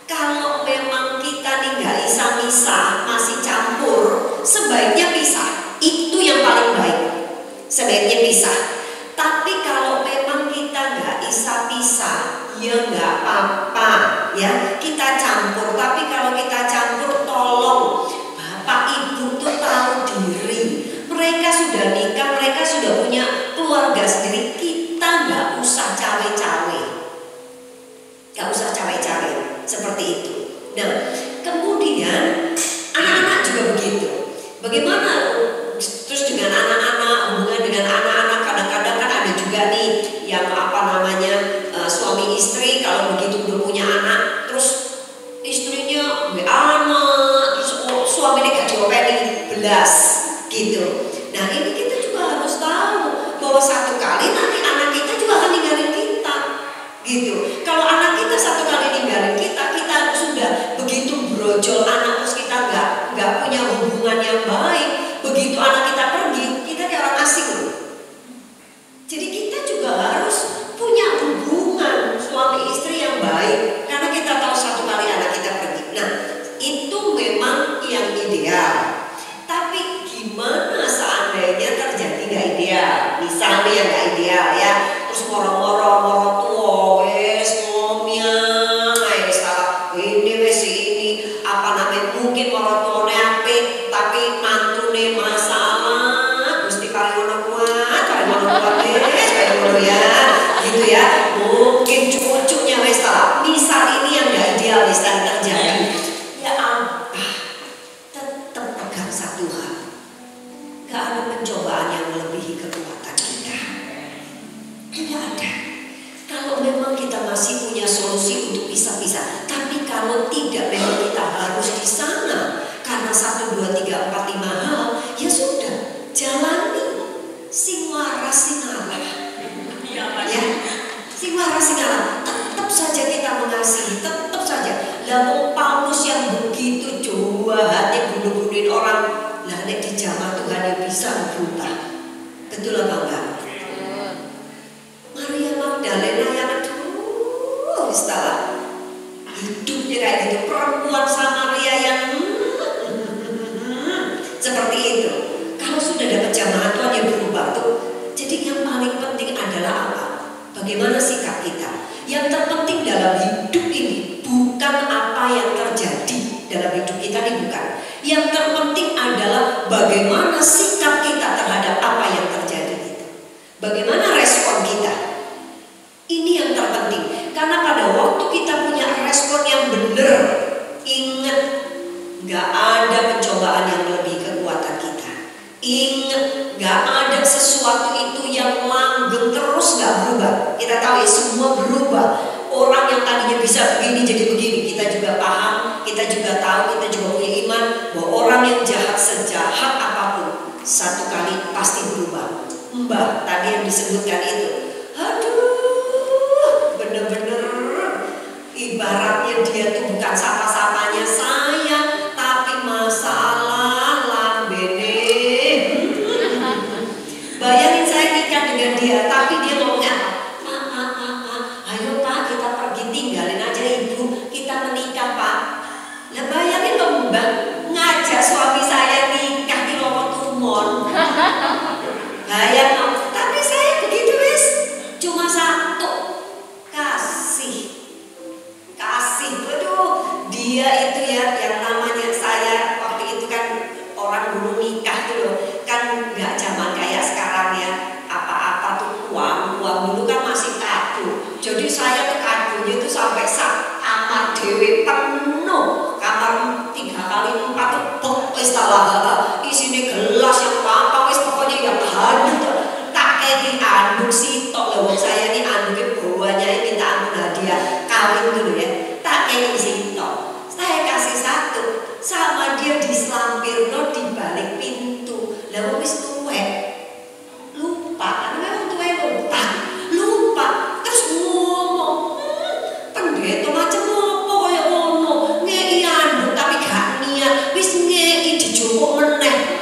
kalau memang kita ninggal isah-misah, masih campur, sebaiknya pisah. Itu yang paling baik, sebaiknya pisah. Tapi kalau memang kita nggak isah-pisah, ya nggak apa-apa ya, kita campur. Tapi kalau kita campur, tolong bapak ibu tuh tahu diri. Mereka sudah nikah, mereka sudah punya keluarga sendiri. Kita nggak usah cawe-cawe, nggak usah cawe-cawe seperti itu. Nah, kemudian anak-anak juga begitu. Bagaimana terus dengan anak-anak, hubungan dengan anak-anak? Kadang-kadang kan ada juga nih yang suami istri kalau begitu udah punya anak, terus istrinya anak, terus suaminya gak diopeni belas gitu. Nah, ini kita juga harus tahu bahwa satu kali nanti anak kita juga akan ninggalin kita gitu. Kalau anak kita satu kali ninggalin kita sudah begitu brojol anak, terus kita nggak punya hubungan yang baik. Begitu anak kita pergi, kita kayak orang asing loh. Jadi kita juga harus punya hubungan suami istri yang baik, karena kita tahu satu kali anak kita pergi. Nah, itu memang yang ideal. Tapi gimana seandainya terjadi nggak ideal? Misalnya yang nggak ideal ya, terus moro-moro tua, wes ngomong, ini wes ini mungkin moro tuane apik, tapi mantune masalah, Gusti paling ono kuat kayak ngono ya, gitu ya. Mungkin cucunya wes salah. Misal ini yang nggak ideal wes terjadi. Ya apa? Tetap pegang satu hal. Gak ada pencobaan yang melebihi kekuatan kita. Tidak ada. Kalau memang kita masih punya solusi untuk pisah-pisah, tapi kalau tidak memang kita harus di sana karena 1, 2, 3, 4, 5 hal, ya sudah, jalani. Sing waras sing ngalah. Ya, sing waras sing ngalah. Tetap saja kita mengasihi, tetap saja. Lah Paulus yang begitu jahat bunuh-bunuhin orang, lah nek dijamah Tuhan yang bisa berubah. Betul apa enggak? Maria Magdalena yang aduh, istilah hati bukan. Yang terpenting adalah bagaimana sikap kita terhadap apa yang terjadi itu. Bagaimana respon kita. Ini yang terpenting. Karena pada waktu kita punya respon yang benar, ingat, gak ada pencobaan yang lebih kekuatan kita. Ingat, gak ada sesuatu itu yang langgeng terus gak berubah. Kita tahu ya, semua berubah. Orang yang tadinya bisa begini jadi begini. Kita juga paham, kita juga tahu, kita juga punya iman bahwa orang yang jahat sejahat apapun satu kali pasti berubah. Mbah tadi yang disebutkan itu, aduh, bener-bener ibaratnya dia tuh bukan sapa-sapanya saya, tapi masalah lambene. Bayangin saya nikah dengan dia, tapi dia ngomongnya ayo Pak, kita pergi, tinggalin aja ibu, kita menikah Pak. Nah bayangin dong Mbak, ngajak suami saya nikah di Romotumon. Bayang, tapi saya begitu wis, cuma satu, kasih. Aduh, dia itu ya yang namanya saya waktu itu kan orang dulu nikah tuh loh, kan nggak zaman kayak sekarang ya, apa-apa tuh uang dulu kan masih kado. Jadi saya tuh kadonya tuh sampai kamar dewe penuh, kamar 3 kali 4 tuh bok wis isinya gelas yang apa wis pokoknya yang hancur tak kayak anduk sitok loh. Saya ini anduknya bawahnya minta anduk hadiah kawin dulu ya, tak kayak sitok. Saya kasih satu sama dia di selampirno di balik pintu. Lah wis tuwek lupa, karena memang tuwek lupa terus ngomong pendeta macam apa kaya ngono, ngei anduk tapi gak niat, wis ngei dijupuk meneh.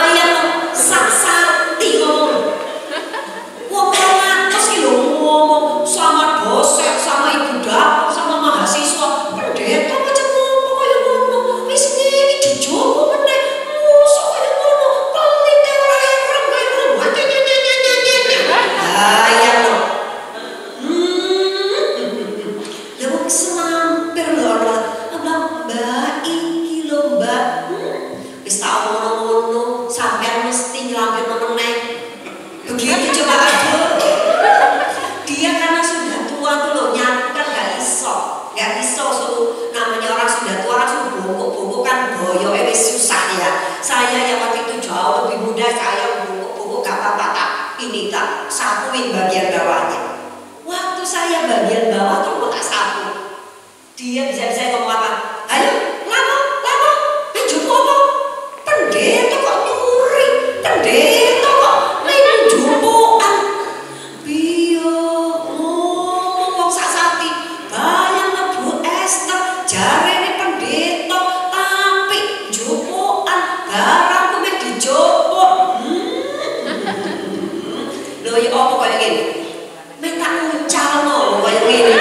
Yang sakti ngomong wong 200 kilo ngomong sama dosen, sama ibu dapur, sama mahasiswa, pendeta macam apa kaya ngono, wis ngei dijupuk meneh. Musuh kaya ngono, pelit orang kaya lewat selampir lho, Mbak iki lho Mbak, wis tak ngono-ngono sampean mesti nyelampir meneh. Begitu coba aduh. Dia karena sudah tua tuh loh, nyapu kan gak iso suruh, namanya orang sudah tua kan suruh bungkuk kan boyo wis susah ya. Saya yang waktu itu jauh lebih muda, saya bungkuk gak apa-apa, tak sapuin bagian bawahnya. Waktu saya bagian bawah tuh tak sapu, dia bisa ngomong apa? Ayo, lama, jupu apa? Pendeta kok nyuri, pendeta kok main jupuan. Biyo ngomong wong sak sakti, bayang Bu Esther jarene pendeta tapi jupuan barang kuwi dijupuk. Lho ya apa kaya gini? Minta nguncalno kaya gini.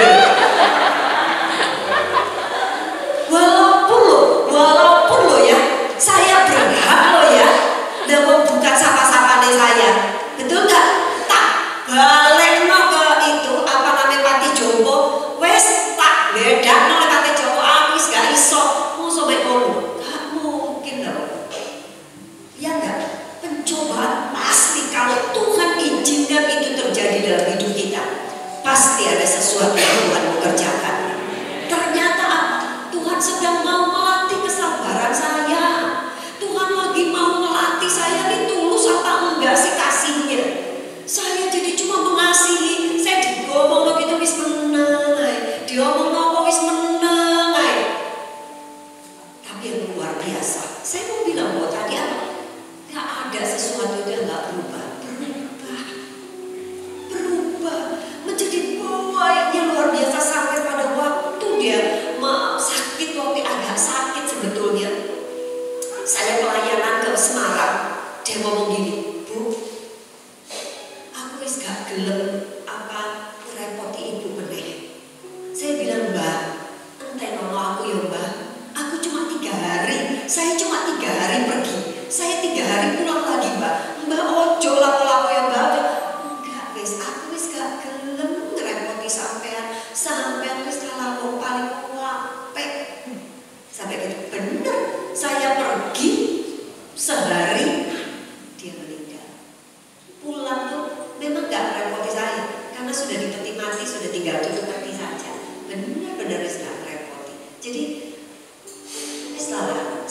Walaupun lo ya, saya berhak lo ya, dan bukan sapa-sapane saya, betul nggak? Tak balik no ke itu apa namanya Pati Jompo, wes tak beda no Pati Jompo, habis gak iso, mau sampai ngomong, gak mungkin loh, ya nggak? Pencobaan pasti kalau Tuhan izinkan itu terjadi dalam hidup kita, pasti ada sesuatu yang Tuhan mau kerjakan. Ternyata Tuhan sedang mau melatih kesabaran saya. Tuhan lagi mau melatih saya ini tulus apa enggak sih kasihnya. Saya jadi cuma mengasihi. Saya digomong gitu wis menang, diomong apa wis menang. Tapi yang luar biasa, saya mau bilang bahwa tadi apa? Gak ada sesuatu yang gak berubah. Berubah menjadi baik yang luar biasa sampai pada waktu dia sakit, waktu agak sakit sebetulnya. Saya pelayanan ke Semarang, dia ngomong gini, Bu, aku wis gak gelem apa repoti ibu meneh. Saya bilang, Mbak, entek nono aku ya Mbak, aku cuma 3 hari, saya cuma 3 hari pergi, saya 3 hari pulang lagi Mbak. Mbak ojo lapo-lapo ya Mbak. Enggak wis, aku wis gak gelem ngerepoti sampean wis lapo paling apik.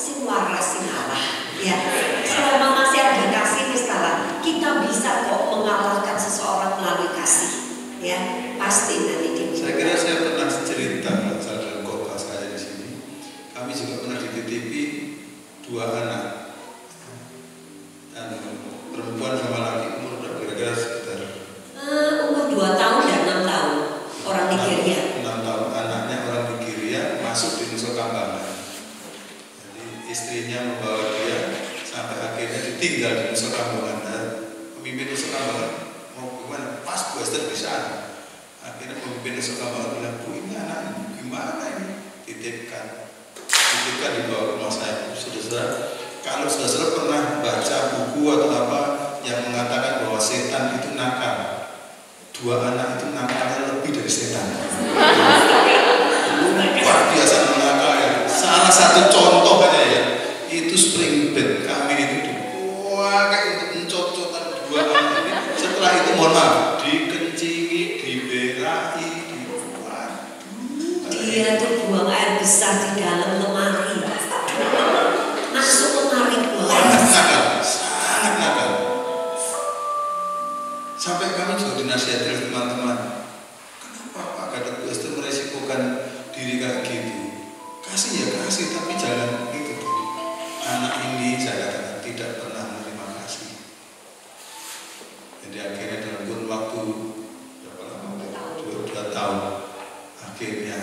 sing waras sing Allah. Ya, selama masih ada kasih Gustalah, kita bisa kok mengalahkan seseorang melalui kasih. Ya, pasti nanti dia. Saya kira saya pernah cerita dalam khotbah saya di sini. Kami juga pernah dititipi 2 anak, dan perempuan sama laki umur kira-kira sekitar umur 2 tahun dan 6 tahun. Orang Nigeria. 6 tahun. Anaknya orang Nigeria masuk di Nusa Kambangan. Istrinya membawa dia sampai akhirnya ditinggal di Nusa Kambangan. Dan pemimpin Nusa Kambangan mau gimana? Pas Bu Esther di sana. Akhirnya pemimpin Nusa Kambangan bilang, Bu, ini anak gimana ini? Titipkan dibawa ke rumah saya. Saudara, kalau saudara pernah baca buku atau apa yang mengatakan bahwa setan itu nakal, 2 anak itu nakalnya lebih dari setan. Luar biasa nakal ya. Salah satu contoh aja ya, itu spring bed kami itu dipakai untuk mencocokkan 2 anak ini. Setelah itu mohon maaf, dikencingi, diberai, dia tuh buang air besar di dalam lemari, masuk lemari buang air besar. Sangat nakal. Sampai kami juga dinasihati oleh teman-teman, kenapa Pak Kadek Bu Esther meresikokan diri kayak gitu? Kasih ya kasih, tapi jangan gitu. Anak ini saya katakan tidak pernah menerima kasih. Jadi akhirnya dalam kurun waktu berapa lama? 2 tahun. Akhirnya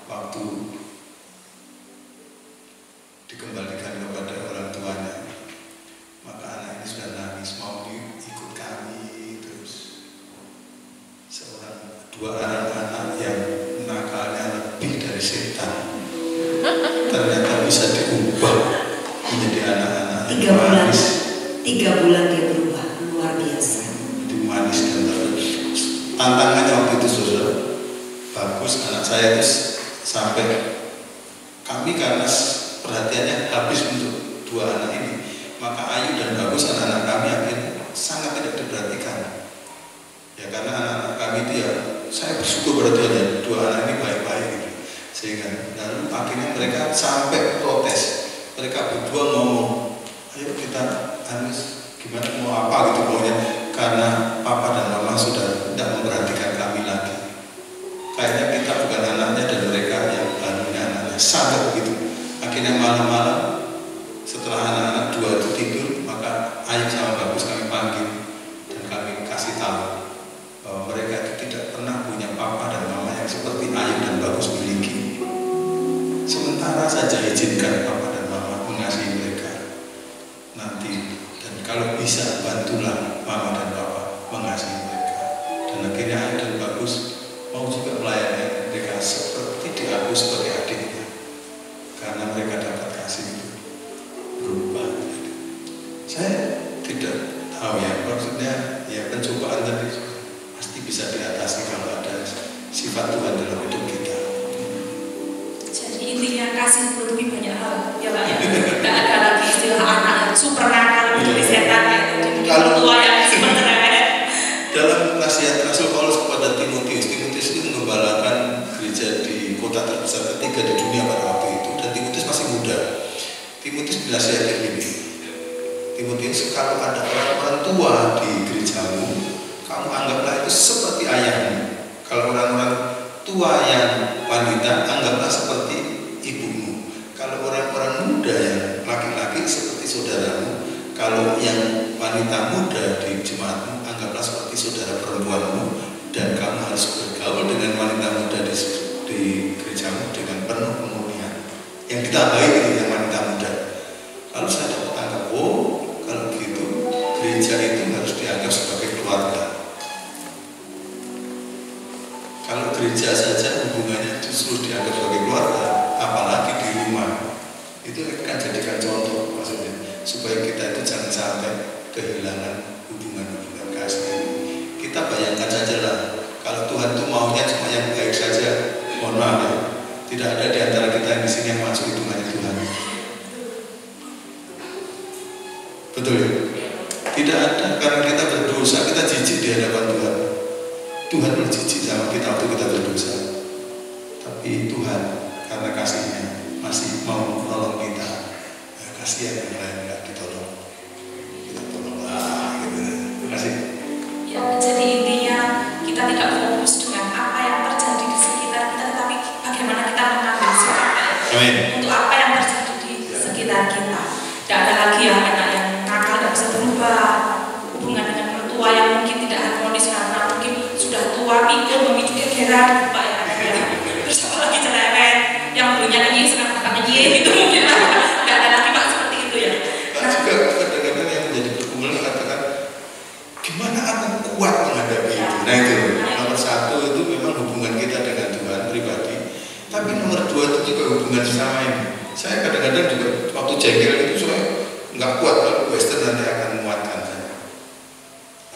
waktu dikembalikan kepada orang tuanya, maka anak ini sudah nangis mau ikut kami terus. Seorang 2 anak yang nakalnya lebih dari setan ternyata bisa diubah menjadi anak-anak 3 bulan. 3 bulan dia berubah, luar biasa. Itu manis dan terus. Tantangannya waktu itu saudara, bagus anak saya itu sampai kami karena perhatiannya habis untuk 2 anak ini, maka Ayu dan Bagus anak-anak kami akhirnya sangat tidak diperhatikan. Ya karena anak-anak kami itu ya, saya bersyukur pada Tuhan ya, 2 anak ini baik-baik gitu. Sehingga lalu akhirnya mereka sampai protes. Mereka berdua ngomong, ayo kita harus gimana mau apa gitu maunya, karena papa dan mama sudah tidak memperhatikan kami lagi. Kayaknya kita bukan anaknya dan mereka yang barunya anaknya, sampai begitu. Akhirnya malam-malam setelah anak-anak 2 itu tidur, maka Ayu sama Bagus kami panggil dan kami kasih tahu bahwa mereka itu tidak pernah punya papa dan mama yang seperti Ayu dan Bagus miliki. Sementara saja izinkan papa dan mama mengasihi mereka nanti, dan kalau bisa bantulah mama dan papa mengasihi mereka. Dan akhirnya Ayu dan Bagus mau juga melayani mereka seperti diaku sebagai adiknya, karena mereka dapat kasih itu berubah. Saya tidak tahu ya, maksudnya ya pencobaan tadi pasti bisa diatasi kalau ada sifat Tuhan dalam hidup kita. Jadi intinya kasih lebih banyak hal, ya Pak ya. Tidak ada lagi istilah anak yang super nakal menjadi setan ya. Jadi Kalau tua yang sebenarnya dalam nasihat Rasul Paulus kepada Timotius itu mengembalakan gereja di kota terbesar ketiga di dunia pada waktu itu, dan Timotius masih muda. Timotius dinasihati begini, Timotius, kalau ada orang-orang tua di gerejamu, kamu anggaplah itu seperti ayahmu. Kalau orang-orang tua yang wanita, anggaplah seperti ibumu. Kalau orang-orang muda yang laki-laki seperti saudaramu. Kalau yang wanita muda di jemaatmu, anggaplah seperti saudara perempuanmu. Dan kamu harus bergaul dengan wanita muda di gerejamu dengan penuh kemurnian. Yang ditambahi itu yang wanita muda. Lalu saya dapat tangkap, oh kalau gitu gereja itu harus dianggap sebagai keluarga. Kalau gereja saja hubungannya justru dianggap sebagai keluarga, apalagi di rumah. Itu akan jadikan contoh maksudnya, supaya kita itu jangan sampai kehilangan hubungan-hubungan kasih. Kita bayangkan saja lah, kalau Tuhan itu maunya cuma yang baik saja, mohon maaf ya, tidak ada di antara kita yang di sini yang masuk hitungannya Tuhan. Betul ya? Tidak ada, karena kita berdosa, kita jijik di hadapan Tuhan. Tuhan berjijik sama kita waktu kita berdosa. Tapi Tuhan karena kasihnya masih mau menolong kita. kasihan yang lain nggak ditolong, kita tolonglah gitu. Terima kasih. Ya, jadi intinya kita tidak fokus dengan apa yang terjadi di sekitar kita, tetapi bagaimana kita mengambil sikap untuk apa yang terjadi di sekitar kita. Tidak ada lagi ya anak yang nakal tidak bisa berubah, hubungan dengan mertua yang mungkin tidak harmonis karena mungkin sudah tua, pikir, memicu kegeran, Pak ya, terus apa lagi cerewet, yang dulunya nyanyi sekarang tak nyanyi gitu mungkin lah. Tidak ada lagi Pak seperti itu ya. Nah, juga kadang-kadang yang menjadi pergumulan katakan gimana aku kuat menghadapi itu. Nah itu nomor satu itu memang hubungan kita dengan Tuhan pribadi. Tapi nomor dua itu juga hubungan sesama ini. Saya kadang-kadang juga waktu jengkel itu saya nggak kuat kalau Western nanti akan menguatkan saya.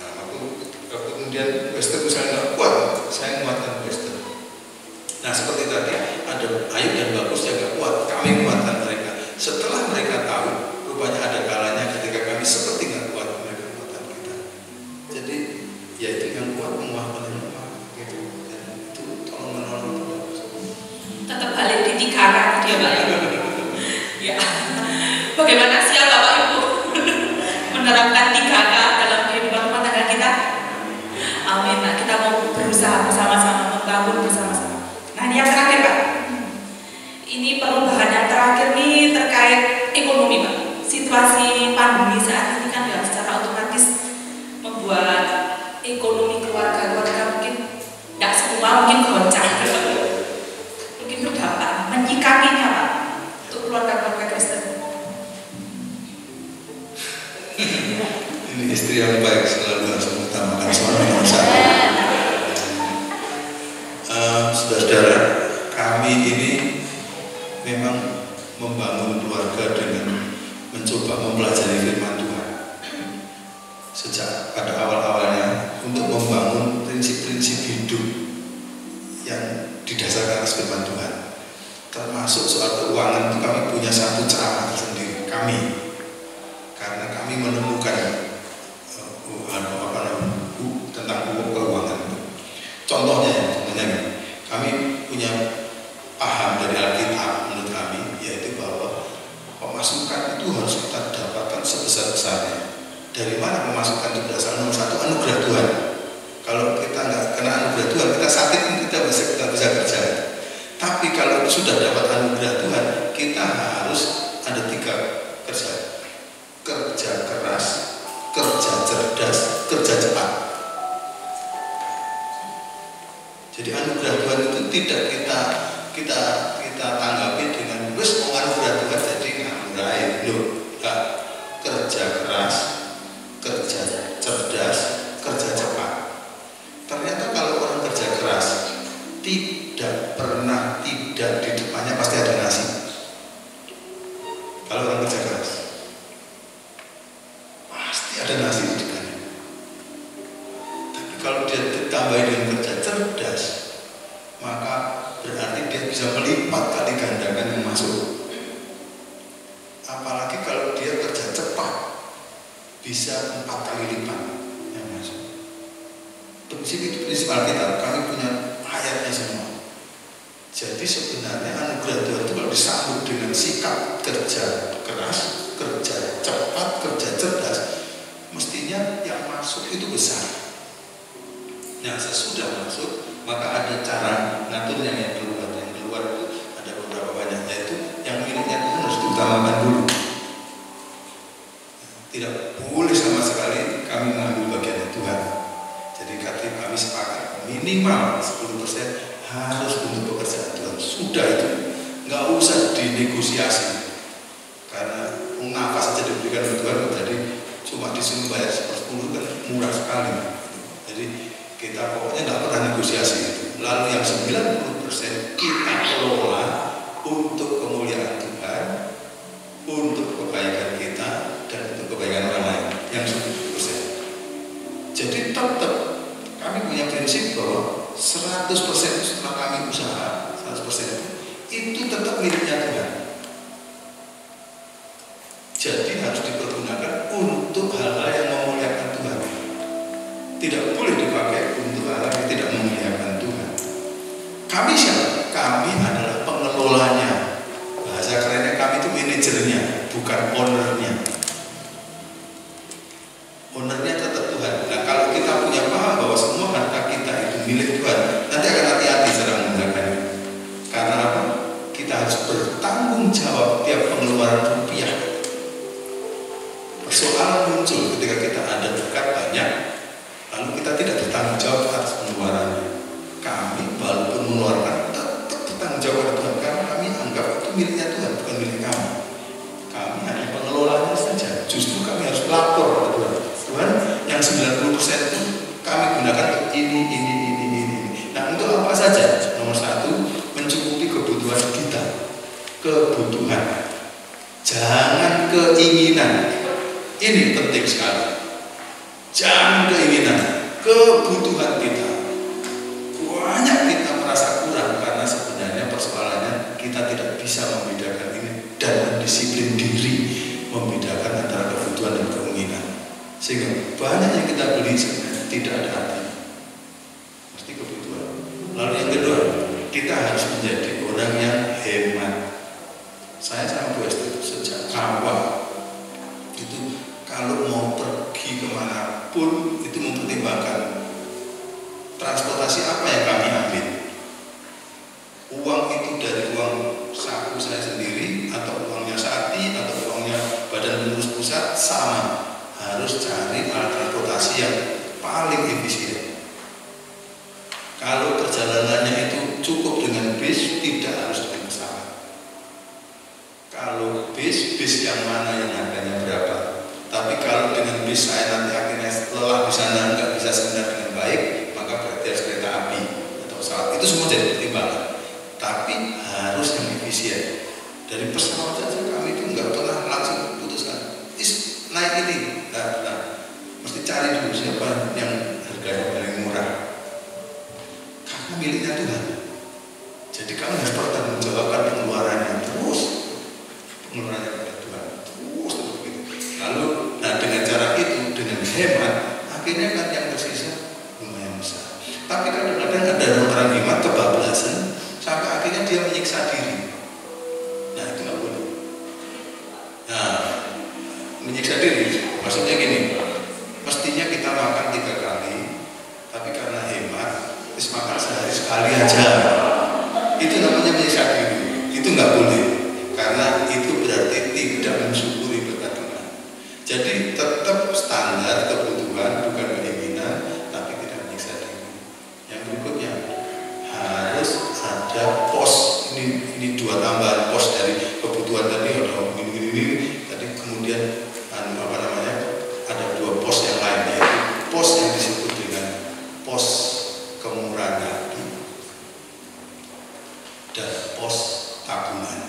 Nah waktu kemudian Western misalnya nggak kuat, saya menguatkan Western. Nah seperti tadi ada Ayu dan Bagus yang nggak kuat, kami menguatkan mereka. Setelah mereka tahu, rupanya ada kalanya ketika kami seperti nggak kuat, mereka menguatkan kita. Jadi ya itu yang kuat menguatkan yang lemah gitu. Dan itu tolong menolong. Tetap balik di 3K dia Pak ya. Bagaimana siap Bapak Ibu menerapkan 3K dalam kehidupan rumah tangga kita? Amin. Nah, kita mau berusaha bersama-sama, membangun bersama-sama. Nah ini yang terakhir Pak. Ini perubahan yang terakhir nih terkait ekonomi Pak. Situasi pandemi saat ini kan ya secara otomatis membuat ekonomi keluarga mungkin tidak semua mungkin goncang, mungkin berdampak. Menyikapinya Pak untuk keluarga Kristen. Ini istri yang baik selalu harus mengutamakan suami nomor satu. Saudara-saudara, kami ini memang membangun keluarga dengan mencoba mempelajari firman Tuhan. Sejak pada awal-awalnya untuk membangun prinsip-prinsip hidup yang didasarkan atas firman Tuhan. Termasuk soal keuangan itu kami punya satu ceramah tersendiri kami, karena kami menemukan tentang keuangan. Contohnya kami punya paham dari Alkitab menurut kami, yaitu bahwa pemasukan itu harus kita dapatkan sebesar-besarnya. Dari mana pemasukan itu berasal? Nomor satu, anugerah Tuhan. Kalau kita nggak kena anugerah Tuhan, kita sakit pun kita bisa kerja. Tapi kalau sudah dapat anugerah Tuhan, kita harus ada 3 kerja. Kerja keras, kerja cerdas, kerja cepat. Jadi anugerah Tuhan itu tidak kita tanggapi dengan wis mau anugerah Tuhan jadi nganggurai loh. Kerja keras, kerja cerdas, kerja cepat. Ternyata kalau orang kerja keras tidak pernah tidak di depannya pasti ada nasi. Kalau orang kerja keras pasti ada nasi di depannya. Tapi kalau dia ditambah dengan kerja cerdas, maka berarti dia bisa melipat kali gandakan yang masuk. Apalagi kalau dia kerja cepat, bisa 4 kali lipat yang masuk. Prinsip itu prinsip Alkitab, kami punya ayatnya semua. Jadi sebenarnya anugerah Tuhan itu kalau disambut dengan sikap kerja keras, kerja cepat, kerja cerdas, mestinya yang masuk itu besar. Nah sesudah masuk, maka ada cara ngaturnya yang keluar. Yang keluar itu ada beberapa banyak, yaitu yang miliknya Tuhan harus diutamakan dulu. Tidak boleh sama sekali kami mengambil bagian Tuhan. Jadi kami sepakat minimal 10% harus untuk pekerjaan Tuhan. Sudah itu, nggak usah dinegosiasi. Karena nafas saja diberikan oleh Tuhan, jadi cuma disuruh bayar 10% kan murah sekali. Jadi kita pokoknya nggak pernah negosiasi. Lalu yang 90% kita kelola untuk kemuliaan Tuhan, untuk kebaikan kita dan untuk kebaikan orang lain. Yang 10%. Jadi tetap kami punya prinsip bahwa 100% setelah kami usaha 100% itu tetap miliknya Tuhan. Jadi harus dipergunakan untuk hal-hal yang memuliakan Tuhan. Tidak boleh dipakai untuk hal yang tidak memuliakan Tuhan. Kami siapa? Kami adalah pengelolanya. Bahasa kerennya kami itu manajernya. bukan ownernya. Ownernya tetap Tuhan. Nah, kalau kita punya paham bahwa semua harta kita itu milik Tuhan, nanti akan hati-hati cara menggunakannya. Karena apa? Kita harus bertanggung jawab tiap pengeluaran rupiah. Persoalan muncul ketika kita ada berkat banyak, lalu kita tidak bertanggung jawab atas pengeluarannya. Kami walaupun mengeluarkan tetap bertanggung jawab pada Tuhan, karena kami anggap itu miliknya Tuhan, bukan milik kami. Kami hanya pengelolanya saja. Justru kami harus lapor pada Tuhan. Tuhan, yang 90% itu kami gunakan untuk ini. Nah, untuk apa saja? Nomor 1, mencukupi kebutuhan kita. Kebutuhan. Jangan keinginan. Ini penting sekali. Jangan keinginan. Kebutuhan kita. Banyak kita merasa kurang karena sebenarnya persoalannya kita tidak bisa membedakan ini dan mendisiplin diri membedakan antara kebutuhan dan keinginan. Sehingga banyak yang kita beli sebenarnya tidak ada artinya. Mesti kebutuhan. Lalu yang kedua, kita harus menjadi orang yang hemat. Saya sama Bu Esther sejak awal itu kalau mau pergi kemanapun itu mempertimbangkan transportasi apa yang kami ambil. Uang itu dari uang saku saya sendiri atau uangnya Sati atau uangnya Badan Pengurus Pusat sama. Harus cari alat transportasi yang paling efisien. Kalau perjalanannya itu cukup dengan bis, tidak harus dengan pesawat. Kalau bis yang mana yang harganya berapa? Tapi kalau dengan bis saya nanti akhirnya lelah di sana, nggak bisa sebenarnya dengan baik, maka berarti harus kereta api atau pesawat. Itu semua jadi pertimbangan. Tapi harus yang efisien. Dari pesawat saja kami itu nggak pernah langsung putuskan. Naik ini, mesti cari dulu siapa yang harganya paling murah. Karena miliknya Tuhan. Jadi kami harus pertanggungjawabkan pengeluarannya terus, pengeluarannya kepada Tuhan terus begitu. Lalu, dengan cara itu, dengan hemat, akhirnya kan yang tersisa lumayan besar. Tapi kadang-kadang ada orang hemat kebablasan sampai akhirnya dia menyiksa diri. Nah, itu nggak boleh. Nah, menyiksa diri, maksudnya gini, mestinya kita makan 3 kali, tapi karena hemat, terus makan sehari sekali aja. Itu namanya menyiksa diri. Itu nggak boleh, karena itu berarti tidak mensyukuri berkat Tuhan. Jadi tetap standar kebutuhan, bukan keinginan, tapi tidak menyiksa diri. Yang berikutnya harus ada pos. Ini 2 tambahan pos dari kebutuhan tadi ada ini tadi kemudian ada 2 pos yang lain, yaitu pos yang disebut dengan pos kemurahan hati dan pos tabungan.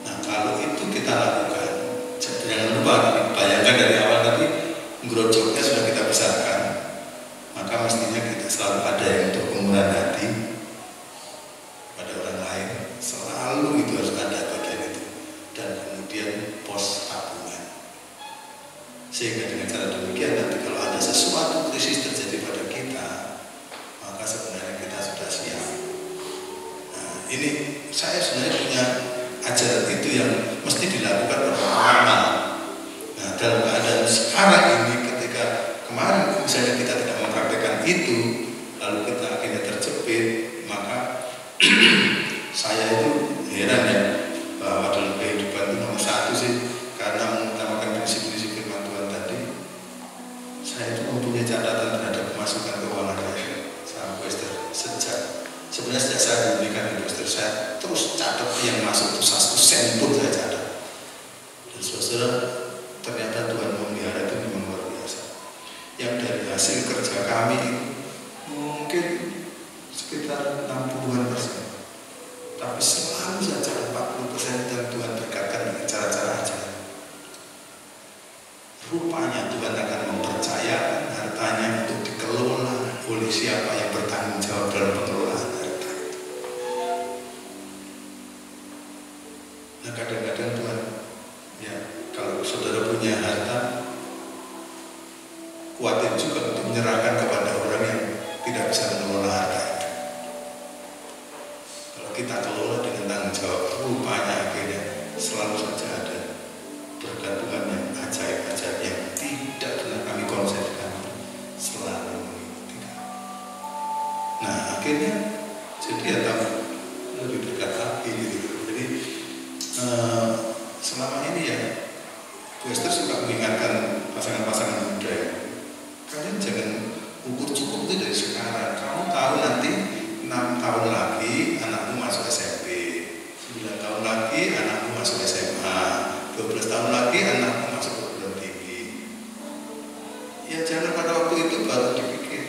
Nah, kalau itu kita lakukan, jangan lupa bayangkan dari awal tadi ngerojoknya sudah kita besarkan, maka mestinya kita selalu ada yang untuk kemurahan hati pada orang lain, selalu itu harus ada bagian itu. Dan kemudian pos tabungan. Sehingga dengan cara demikian nanti kalau ada sesuatu krisis terjadi pada kita, maka sebenarnya kita sudah siap. Nah, ini saya sebenarnya punya ajaran itu yang mesti dilakukan oleh orang. Nah, dalam keadaan sekarang ini ketika kemarin misalnya kita tidak mempraktekkan itu, lalu kita akhirnya terjepit, maka saya itu heran ya, bahwa dalam kehidupan itu nomor 1 sih, karena mengutamakan prinsip-prinsip firman Tuhan tadi, saya itu mempunyai catatan terhadap pemasukan keuangan saya sama Bu Esther. Sebenarnya sejak saya diberikan Bu Esther, saya terus catat yang masuk itu 1 sen pun saya catat. Dan saudara, ternyata Tuhan memelihara itu memang luar biasa. Yang dari hasil kerja kami mungkin sekitar 60%. Tapi selalu saja 40% dan Tuhan berkatkan dengan cara-cara aja. Rupanya Tuhan akan mempercayakan hartanya untuk dikelola oleh siapa yang bertanggung jawab dalam pengelolaan harta itu. Nah, kadang-kadang Tuhan, ya kalau saudara punya harta, khawatir juga untuk menyerahkan kepada orang yang tidak bisa mengelola harta itu. Kalau kita kelola dengan tanggung jawab, rupanya akhirnya selalu saja ada berkat Tuhan yang ajaib-ajaib yang tidak pernah kami konsepkan, selalu mengikuti kami. Nah akhirnya jadi ya lebih dekat lagi gitu. Jadi selama ini ya Bu Esther suka mengingatkan pasangan-pasangan muda ya, kalian jangan ukur cukup itu dari sekarang. Kamu tahu nanti 6 tahun lagi anakmu masuk SMP, 9 tahun lagi anakmu masuk SMA, 12 tahun lagi anakmu masuk perguruan tinggi. Ya jangan pada waktu itu baru dipikir,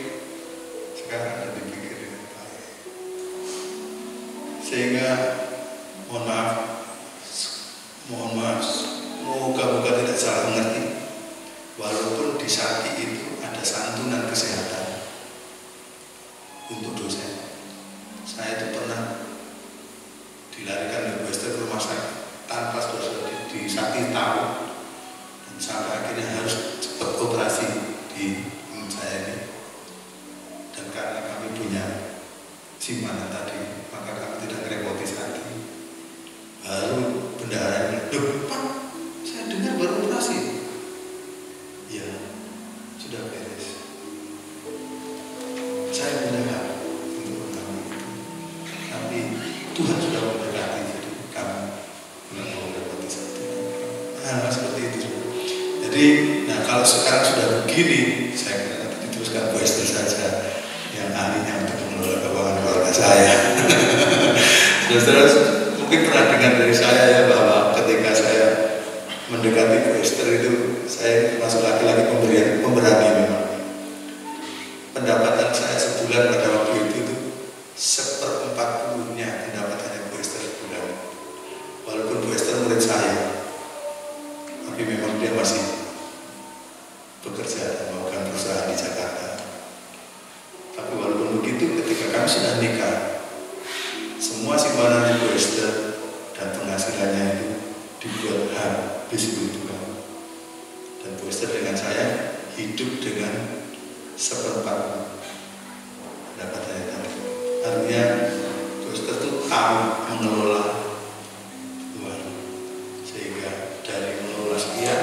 sekarang ada dipikir dengan baik. Sehingga mohon maaf, moga-moga tidak salah mengerti. Walaupun di Sakti itu ada santunan kesehatan untuk dosen. Saya itu pernah dilarikan oleh Bu Esther ke rumah sakit tanpa saudara di Sakti tahu, dan sampai akhirnya harus cepat operasi di saya ini. Dan karena kami punya simpanan tadi, maka kami tidak merepoti Sakti. Baru bendaharanya, Pak, saya dengar baru operasi. Ya, sudah beres. Saya punya hak untuk kami itu, tapi Tuhan sudah memberkati, jadi kami tidak mau merepoti Sakti. Nah, seperti itu. Jadi, nah kalau sekarang sudah begini, saya kira nanti diteruskan Bu Esther saja yang ahlinya untuk mengelola keuangan keluarga saya. Saudara, mungkin pernah dengar dari saya ya bahwa ketika saya mendekati Bu Esther itu, saya masuk laki-laki pemberani memang. Pendapatan saya sebulan pada waktu itu 1/40-nya pendapatannya Bu Esther sebulan. Walaupun Bu Esther murid saya, tapi memang dia masih bekerja dan melakukan perusahaan di Jakarta. Tapi walaupun begitu, ketika kami sudah nikah, semua simpanan Bu Esther dan penghasilannya itu dibuat habis begitu kan. Dan Bu Esther dengan saya hidup dengan 1/4 pendapatannya tadi. Artinya Bu Esther itu tahu mengelola uang, sehingga dari mengelola sekian,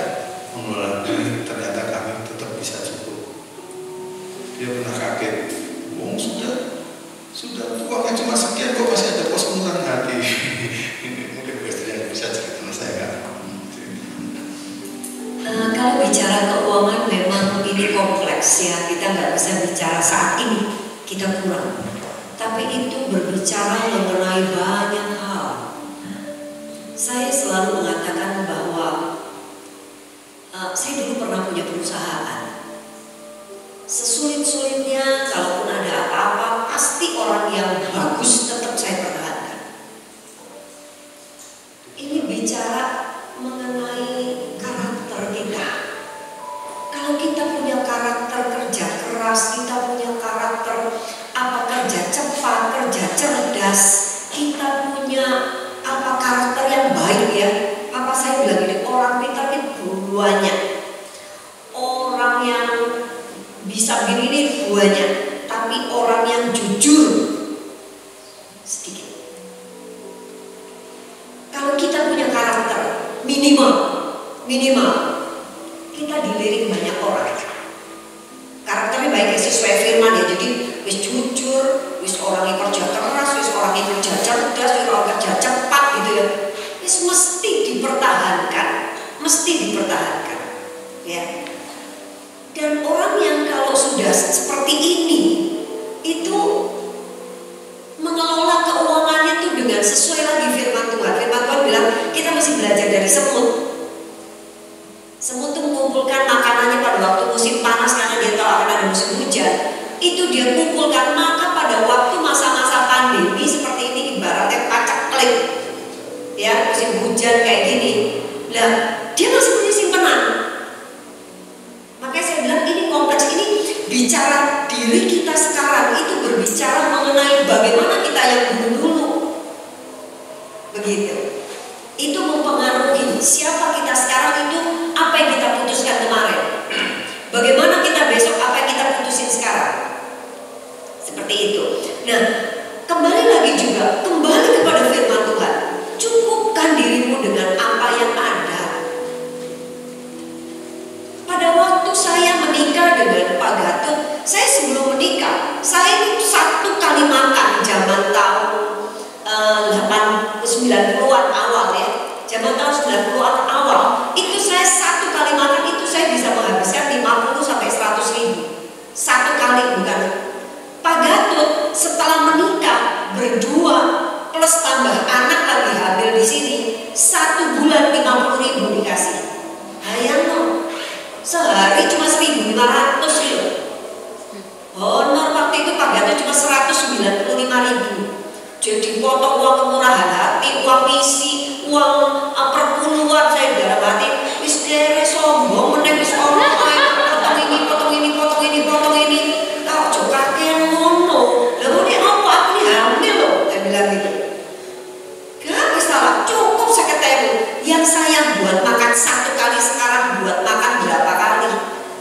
mengelola duit, ternyata kami tetap bisa cukup. Dia pernah kaget, wong sudah uangnya cuma sekian kok masih ada pos pengurangan hati. Mungkin Bu Esther yang bisa cerita sama saya kan. Kalau bicara keuangan memang ini kompleks ya, kita nggak bisa bicara saat ini, kita kurang. Tapi itu berbicara mengenai banyak hal. Saya selalu mengatakan bahwa saya dulu pernah punya perusahaan. Sesulit-sulitnya, kalaupun ada apa-apa, pasti orang yang bagus tetap saya pertahankan. Ini bicara mengenai karakter kita. Kalau kita punya karakter kerja keras, kita punya karakter kerja cepat, kerja cerdas, kita punya karakter yang baik ya. Saya bilang ini, orang pintar itu banyak, orang yang bisa gini ini banyak, tapi orang yang jujur sedikit. Kalau kita punya karakter minimal kita dilirik banyak orang. Karakternya baik ya, sesuai firman ya. Jadi wis jujur, wis orangnya kerja keras, wis orangnya kerja cerdas, wis orangnya kerja cepat gitu ya. Wis mesti dipertahankan ya. Dan orang yang kalau sudah seperti ini itu mengelola keuangannya itu dengan sesuai lagi firman Tuhan. Firman Tuhan bilang kita mesti belajar dari semut. Semut itu mengumpulkan makanannya pada waktu musim panas karena dia tahu akan ada musim hujan. Itu dia kumpulkan, maka pada waktu masa-masa pandemi seperti ini ibaratnya pacak-klik ya, musim hujan kayak gini, lah dia masih punya simpanan. Makanya saya bilang ini kompleks, ini bicara diri kita sekarang, itu berbicara mengenai bagaimana kita yang dulu begitu. Itu mempengaruhi siapa kita sekarang, itu apa yang kita putuskan kemarin, bagaimana kita besok, apa yang kita putusin sekarang. Seperti itu. Nah, kembali kepada firman Tuhan. 90-an awal ya, zaman tahun 90-an awal, itu saya satu kali makan itu saya bisa menghabiskan 50 sampai 100 ribu satu kali, bukan. Pak Gatot setelah menikah berdua plus tambah anak lagi hamil di sini, 1 bulan 50 ribu dikasih. Bayang sehari cuma 1.500 loh. Honor waktu itu Pak Gatot cuma 195 ribu. Jadi potong uang kemurahan hati, uang misi, uang perpuluhan, saya dalam hati wis dere sombong meneh wis ono potong ini, potong ini, potong ini, potong ini. Lah ojo kakean ngono. Lah ngene apa aku ini hamil loh, saya bilang gitu. Gak salah, cukup 50.000. Yang saya buat makan satu kali sekarang buat makan berapa kali?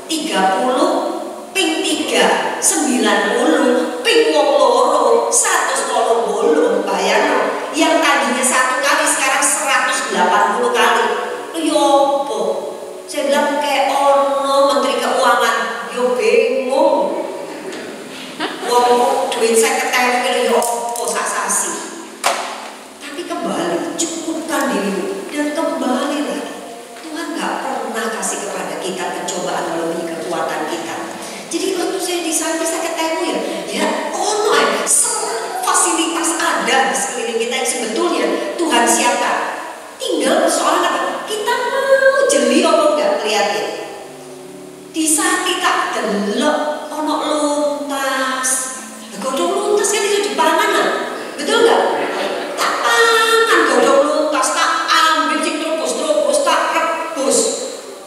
30 ping 3 90 ping wong loro 180. Bayang yang tadinya satu kali sekarang 180 kali. Yo opo? Saya bilang kayak ono Menteri Keuangan yo bingung. Wong duit 50.000 yo opo sak sasi. Tapi kembali cukupkan dirimu dan kembali lagi. Tuhan gak pernah kasih kepada kita pencobaan melebihi kekuatan kita. Jadi waktu saya di sana saya ketemu ya ono semua fasilitas ada di sekeliling kita yang sebetulnya Tuhan siapkan. Tinggal persoalan apa? Kita mau jeli apa enggak lihatnya. Di saat kita delok ono luntas, godong luntas kan itu dipangan lah, betul nggak? Tak pangan godong luntas, tak ambil cik terus tak rebus.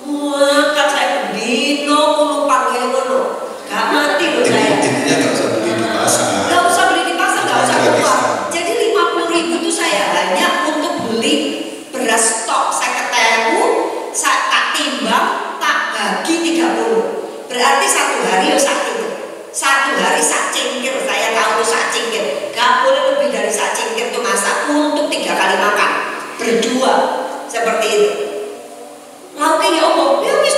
Wah, kan saya bendino lupa kayak ngono, gak mati loh saya. Intinya nggak usah beli di pasar. Gak usah beli di pasar, gak usah keluar. Jadi 50.000 itu saya hanya untuk beli beras stok 50.000, saya tak timbang, tak bagi 30. Berarti satu hari ya sak itu. Satu hari sak cingkir, saya tahu sak cingkir. Gak boleh lebih dari sak cingkir itu masak untuk 3 kali makan. Berdua seperti itu. Lauknya ya omong, ya wis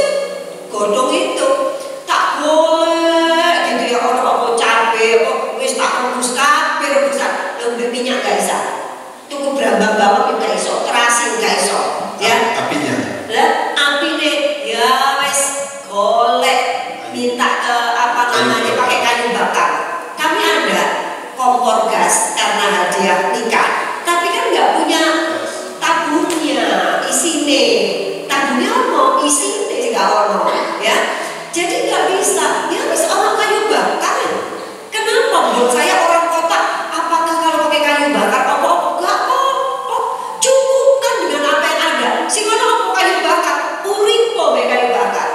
godong itu tak boleh gitu ya orang apa cabe, wis tak rebus kabeh rebusan, lebih minyak gak bisa. Tuku brambang-brambang gak iso, terasi gak iso, ya. Apinya. Lah apine ya wis golek minta apa namanya pakai kayu bakar. Kami ada kompor gas karena hadiah nikah, tapi kan nggak punya tabungnya, isine. Tabungnya ono, isine nggak ono, ya. Jadi nggak bisa, ya bisa ono kayu bakar. Kenapa? Menurut saya orang kota, apakah kalau pakai kayu bakar apa? Nggak apa-apa. Cukupkan dengan apa yang ada. Si mana mau kayu bakar? Uripo be kayu bakar.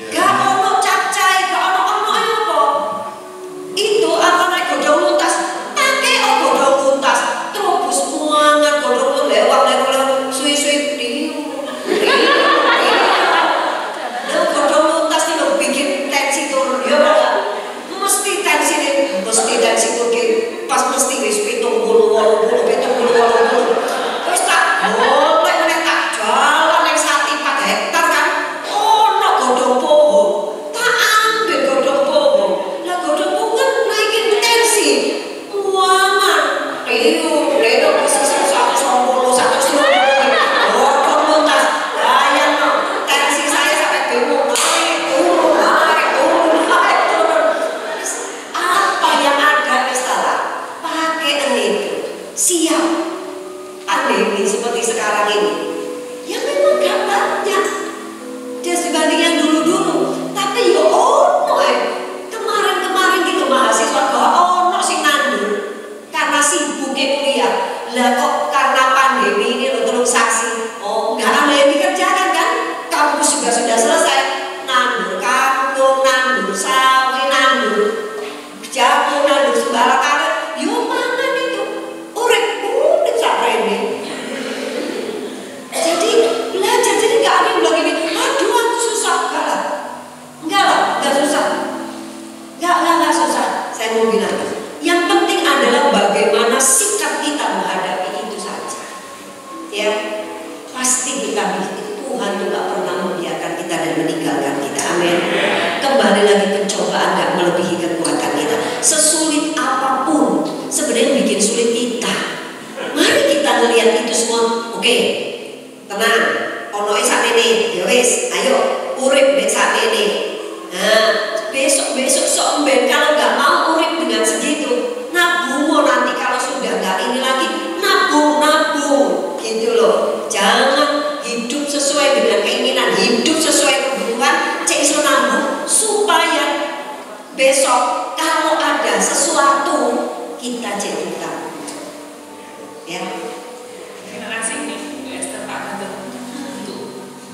Gak ono capcay, gak ono ayo apa? Itu apa naik godong luntas? Pakai godong luntas. Terus muangan godong lewat suwi-suwi godong luntas itu bikin tensi turun ya enggak? Mesti tensi turun pas mesti wis 70 wis tak boleh nek tak jalan ning sati 4 hektar kan ono godhong pohon tak ambil godhong pohon lah godhong pohon kan naikin tensi muaman leo bisa 190 godhong luntas bayang no tensi saya sampai bingung naik turun apa yang ada wis salah pakai itu siap pandemi seperti sekarang ini ya memang gak banyak dia dibanding yang dulu-dulu tapi ya ono kemarin gitu mahasiswa gak ono sing nandur karena sibuk kuliah lah kok karena pandemi ini lo terus saksi oh gak ada yang dikerjakan kan kampus juga sudah selesai nandur kangkung, nandur sawi, nandur jagung, nandur sembarang karet yo mangan itu urip saprene. Jadi belajar, jadi gak ada yang bilang gini aduh aku susah, enggak lah, gak susah enggak susah. Saya mau bilang yang penting adalah bagaimana sikap kita menghadapi itu. Oke, tenang. Ono sakmene, ya wis, ayo urip mek sakmene. Nah, besok sok ben kalau nggak mau urip dengan segitu, nabung nanti kalau sudah nggak ini lagi, nabung gitu loh. Jangan hidup sesuai dengan keinginan, hidup sesuai kebutuhan, cek iso nabung supaya besok kalau ada sesuatu kita jadi tahu. Ya. Terima kasih nih Bu Esther Pak Gatot untuk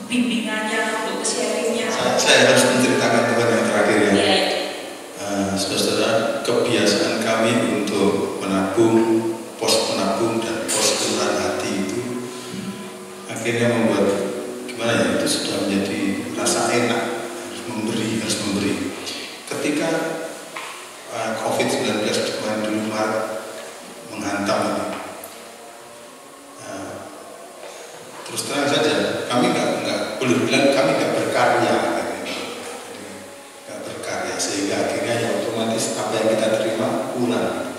bimbingannya, untuk sharingnya. Saya harus menceritakan Tuhan yang terakhir ya. Iya. Saudara, kebiasaan kami untuk menabung, pos menabung dan pos kelurahan hati itu akhirnya membuat gimana ya, itu sudah menjadi rasa enak, harus memberi. Ketika COVID-19 kemarin dulu Maret menghantam ini, terus terang saja kami nggak boleh bilang kami nggak berkarya, sehingga akhirnya ya otomatis apa yang kita terima kurang.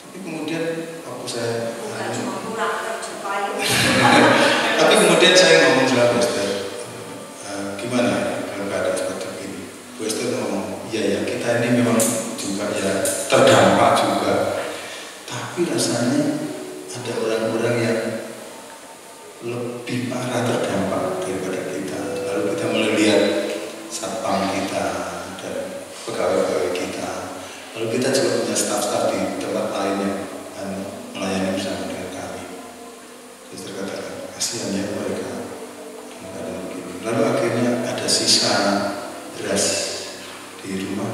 Tapi kemudian waktu saya Bukan cuma kurang, supaya tapi kemudian saya ngomong sama Bu Esther, gimana kalau keadaan seperti ini? Bu Esther ngomong, ya kita ini memang juga ya terdampak juga, tapi rasanya ada orang-orang yang lebih parah terdampak daripada kita. Lalu kita melihat satpam kita dan pegawai-pegawai kita, lalu kita juga punya staf-staf di tempat lain yang melayani bersama dengan kami. Terus terkatakan kasihan ya mereka. Lalu akhirnya ada sisa beras di rumah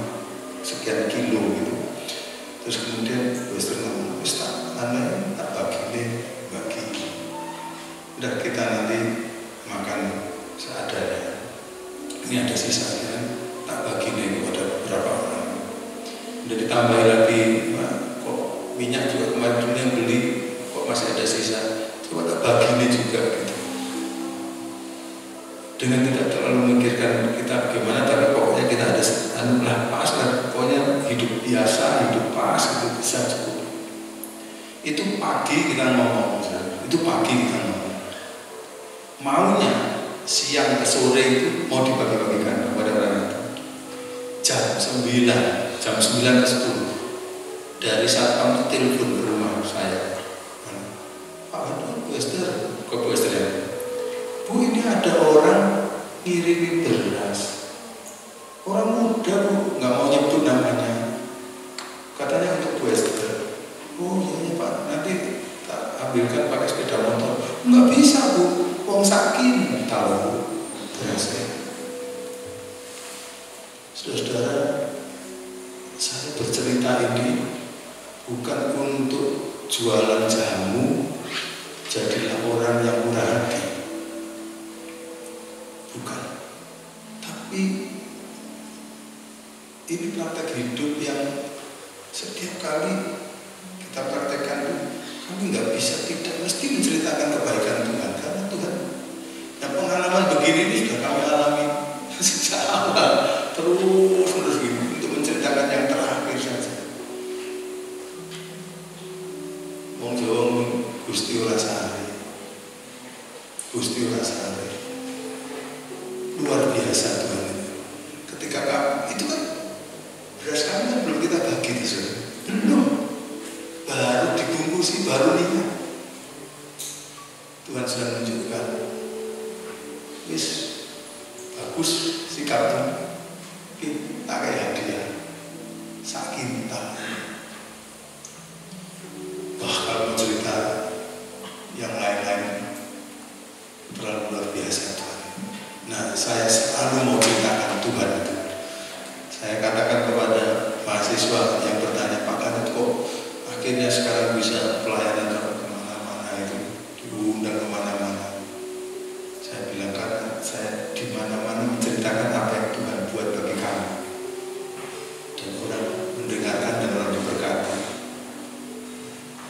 sekian kilo gitu. Terus kemudian Wester ngomong, Ustaz, aneh tak bagi. Udah kita nanti makan seadanya. Ini ada sisa kan, tak bagi nih kepada beberapa orang. Udah ditambah lagi, kok minyak juga kemarin dulu yang beli, kok masih ada sisa. Coba tak bagi nih juga gitu. Dengan tidak terlalu memikirkan kita bagaimana, tapi pokoknya kita ada pas lah, pokoknya hidup biasa, hidup pas, hidup bisa cukup. Itu pagi kita ngomong, itu pagi kita ngomong. Maunya siang ke sore itu mau dibagi-bagikan kepada orang itu. Jam 9 ke 10 dari satpam itu telepon ke rumah saya. Pak, Bu Esther, ke Bu Esther ya. Bu, ini ada orang ngirimin beras. Orang muda Bu, nggak mau nyebut namanya. Katanya untuk Bu Esther. Oh iya Pak, nanti tak ambilkan pakai sepeda motor. Nggak bisa Bu, wong saking tahu berasnya. Saudara, saya bercerita ini bukan untuk jualan jamu, jadilah orang yang murah hati. Bukan. Tapi ini praktek hidup yang setiap kali kita praktekkan, kami nggak bisa tidak mesti menceritakan kebaikan Tuhan, karena Tuhan yang pengalaman begini ini sudah kami alami sejak awal, terus gini untuk menceritakan yang terakhir saja. Wong Jawa Gusti ora sare, luar biasa Tuhan itu. Ketika itu kan beras kami kan belum kita bagi di sana, belum. Baru dibungkusi, baru nikah. Tuhan sudah menunjukkan, wis bagus sikapnya, kita kayak hadiah, saking tahu. Wah, kalau mau cerita yang lain-lain terlalu luar biasa Tuhan. Nah, saya selalu mau ceritakan Tuhan itu. Saya katakan kepada mahasiswa yang bertanya, Pak Gatot kok akhirnya sekarang bisa pelayanan sampai kemana-mana itu, diundang kemana-mana. Saya bilang karena saya di mana-mana menceritakan apa yang Tuhan buat bagi kami, dan orang mendengarkan dan orang diberkati.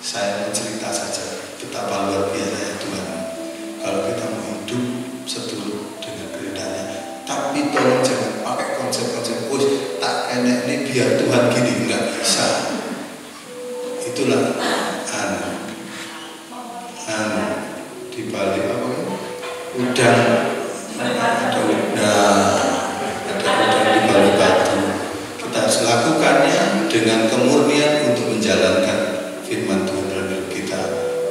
Saya mencerita saja betapa luar biasanya Tuhan kalau kita mau hidup seturut dengan kehendaknya. Tapi tolong jangan pakai konsep-konsep tak enak ini biar Tuhan gini, nggak bisa. Itulah udang di balik batu. Kita harus lakukannya dengan kemurnian untuk menjalankan firman Tuhan dalam hidup kita.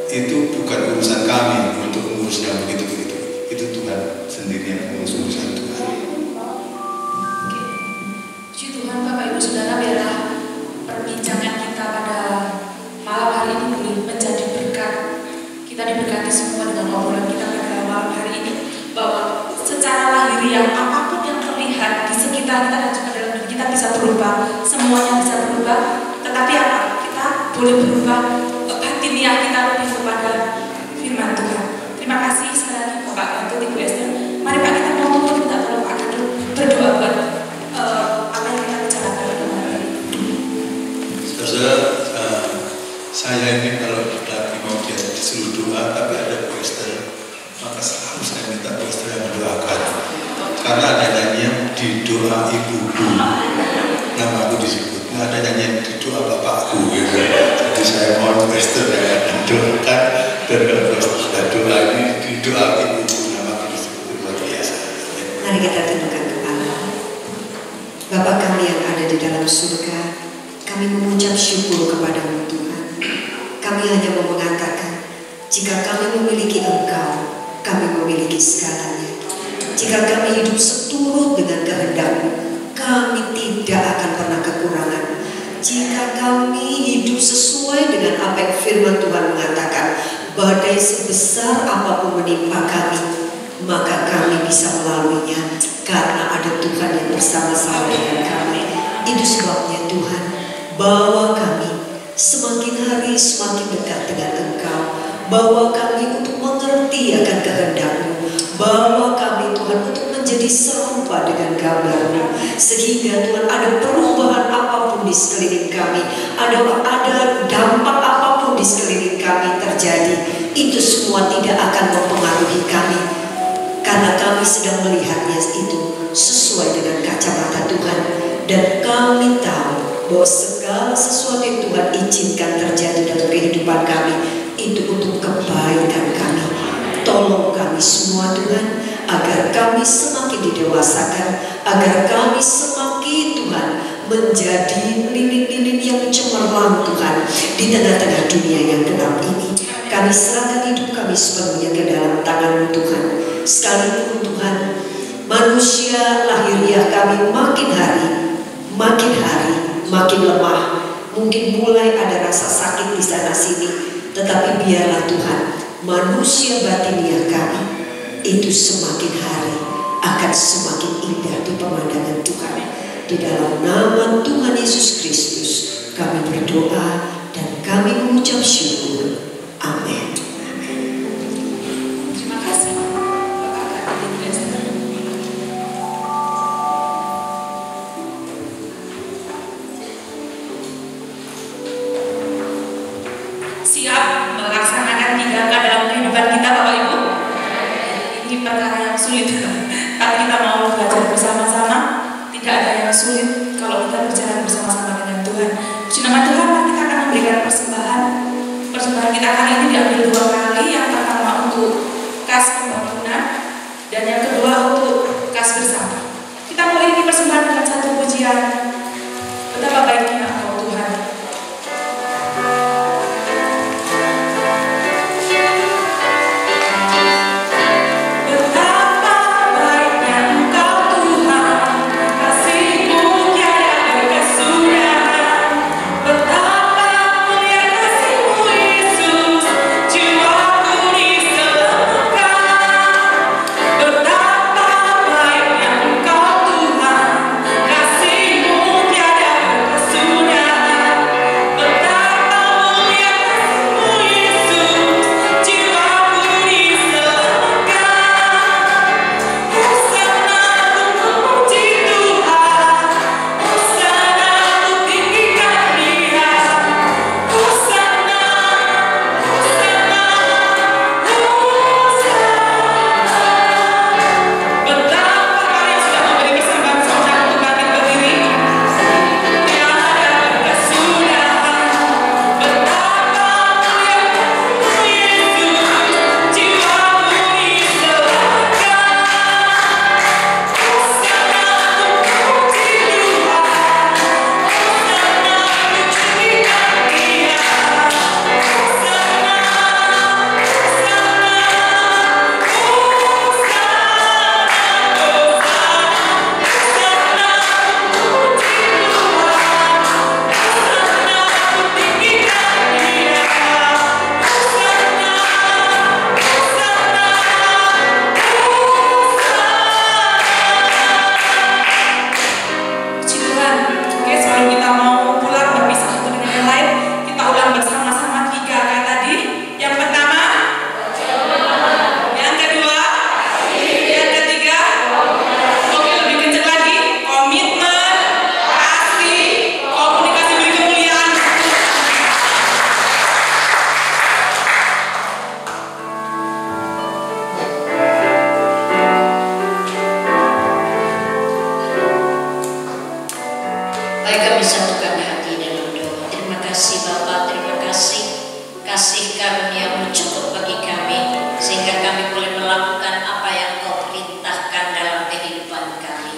Itu bukan urusan kami untuk mengurus yang begitu-begitu. Itu Tuhan sendiri yang mengurus urusan Tuhan. Puji Tuhan Bapak Ibu Saudara, biarlah perbincangan kita pada malam hari ini boleh menjadi berkat. Kita diberkati semua dengan obrolan kita pada malam hari ini, bahwa secara lahiriah apapun yang terlihat di sekitar kita dan juga dalam diri kita bisa berubah, semuanya bisa berubah. Tetapi apa? Kita boleh berubah batiniah kita lebih kepada firman Tuhan. Terima kasih sekali lagi Bapak Gantut, Ibu Esther. Mari Pak kita mau tutup, kita tolong Pak Gantut berdoa buat apa yang kita bicarakan kemarin. Saudara, saya ini kalau lagi mau dia disuruh doa tapi ada Bu Esther, maka selalu saya minta Bu Esther yang mendoakan. Karena ada nyanyian di doa ibuku, nama aku disebut. Nggak ada nyanyian di doa bapakku gitu. Jadi saya mohon Bu Esther yang mendoakan, dan kalau Bu Esther sudah doa ini di doa ibuku, nama aku disebut. Luar biasa. Mari kita tundukkan kepala. Bapa kami yang ada di dalam surga, kami mengucap syukur kepada-Mu Tuhan. Kami hanya mau mengatakan, jika kami memiliki Engkau, kami memiliki segalanya. Jika kami hidup seturut dengan kehendak-Mu, kami tidak akan pernah kekurangan. Jika kami hidup sesuai dengan apa yang firman Tuhan mengatakan, badai sebesar apapun menimpa kami, maka kami bisa melaluinya karena ada Tuhan yang bersama-sama dengan kami. Itu sebabnya Tuhan, bawa kami semakin hari semakin dekat dengan Engkau. Bawa kami untuk mengerti akan kehendak-Mu. Bawa kami Tuhan untuk menjadi serupa dengan gambar-Mu, sehingga Tuhan ada perubahan apapun di sekeliling kami, ada dampak apapun di sekeliling kami terjadi, itu semua tidak akan mempengaruhi kami, karena kami sedang melihatnya itu sesuai dengan kacamata Tuhan. Dan kami tahu bahwa segala sesuatu yang Tuhan izinkan terjadi dalam kehidupan kami itu untuk kebaikan kami. Tolong kami semua Tuhan, agar kami semakin didewasakan, agar kami semakin Tuhan menjadi lilin-lilin yang cemerlang Tuhan di tengah-tengah dunia yang gelap ini. Kami serahkan hidup kami sepenuhnya ke dalam tangan-Mu Tuhan. Sekalipun Tuhan, manusia lahiriah kami makin hari makin lemah, mungkin mulai ada rasa sakit di sana sini, tetapi biarlah Tuhan, manusia batiniah kami itu semakin hari akan semakin indah di pemandangan Tuhan. Di dalam nama Tuhan Yesus Kristus kami berdoa dan kami mengucap syukur. Amin. Terima kasih Bapak Ibu Esther. Siap melaksanakan 3K dalam kehidupan kita Bapak Ibu? Ini perkara yang sulit. Kalau kita mau belajar bersama-sama, tidak ada yang sulit kalau kita berjalan bersama-sama dengan Tuhan. Puji nama Tuhan, kita akan memberikan persembahan. Persembahan kita kali ini diambil 2 kali. Yang pertama untuk kas pembangunan dan yang kedua untuk kas bersama. Kita mulai ini persembahan dengan satu pujian. Betapa baiknya Engkau Tuhan. Kasih-Mu tiada berkesudahan. kasih karunia-Mu cukup bagi kami, sehingga kami boleh melakukan apa yang Kau perintahkan dalam kehidupan kami.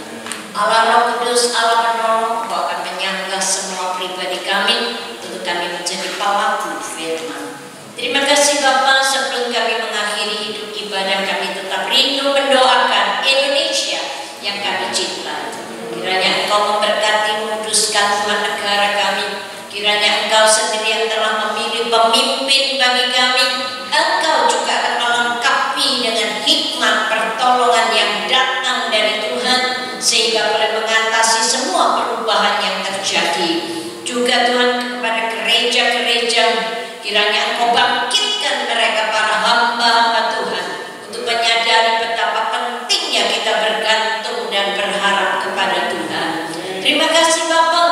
Allah Roh Kudus, Allah penolong, Kau akan menyanggah semua pribadi kami untuk kami menjadi pelaku firman. Terima kasih Bapa, sebelum kami mengakhiri hidup ibadah kami tetap rindu mendoakan Indonesia yang kami cintai. Kiranya Engkau memberkati, menguduskan Tuhan negara kami. Kiranya Engkau sendiri yang telah memilih pemimpin bagi kami. Engkau juga akan melengkapi dengan hikmat pertolongan yang datang dari Tuhan, sehingga boleh mengatasi semua perubahan yang terjadi. Juga Tuhan, kepada gereja-gereja, kiranya Engkau bangkitkan mereka para hamba-hamba Tuhan untuk menyadari betapa pentingnya kita bergantung dan berharap kepada Tuhan. Terima kasih Bapa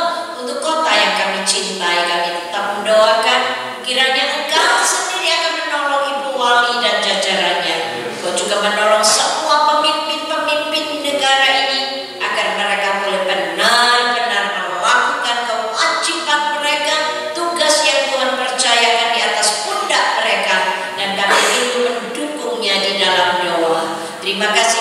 untuk kota yang kami cintai. Kami tetap mendoakan kiranya Engkau sendiri akan menolong Ibu Wali dan jajarannya. Engkau juga menolong semua pemimpin-pemimpin di negara ini agar mereka boleh benar-benar melakukan kewajiban mereka, tugas yang Tuhan percayakan di atas pundak mereka, dan kami rindu mendukungnya di dalam doa. Terima kasih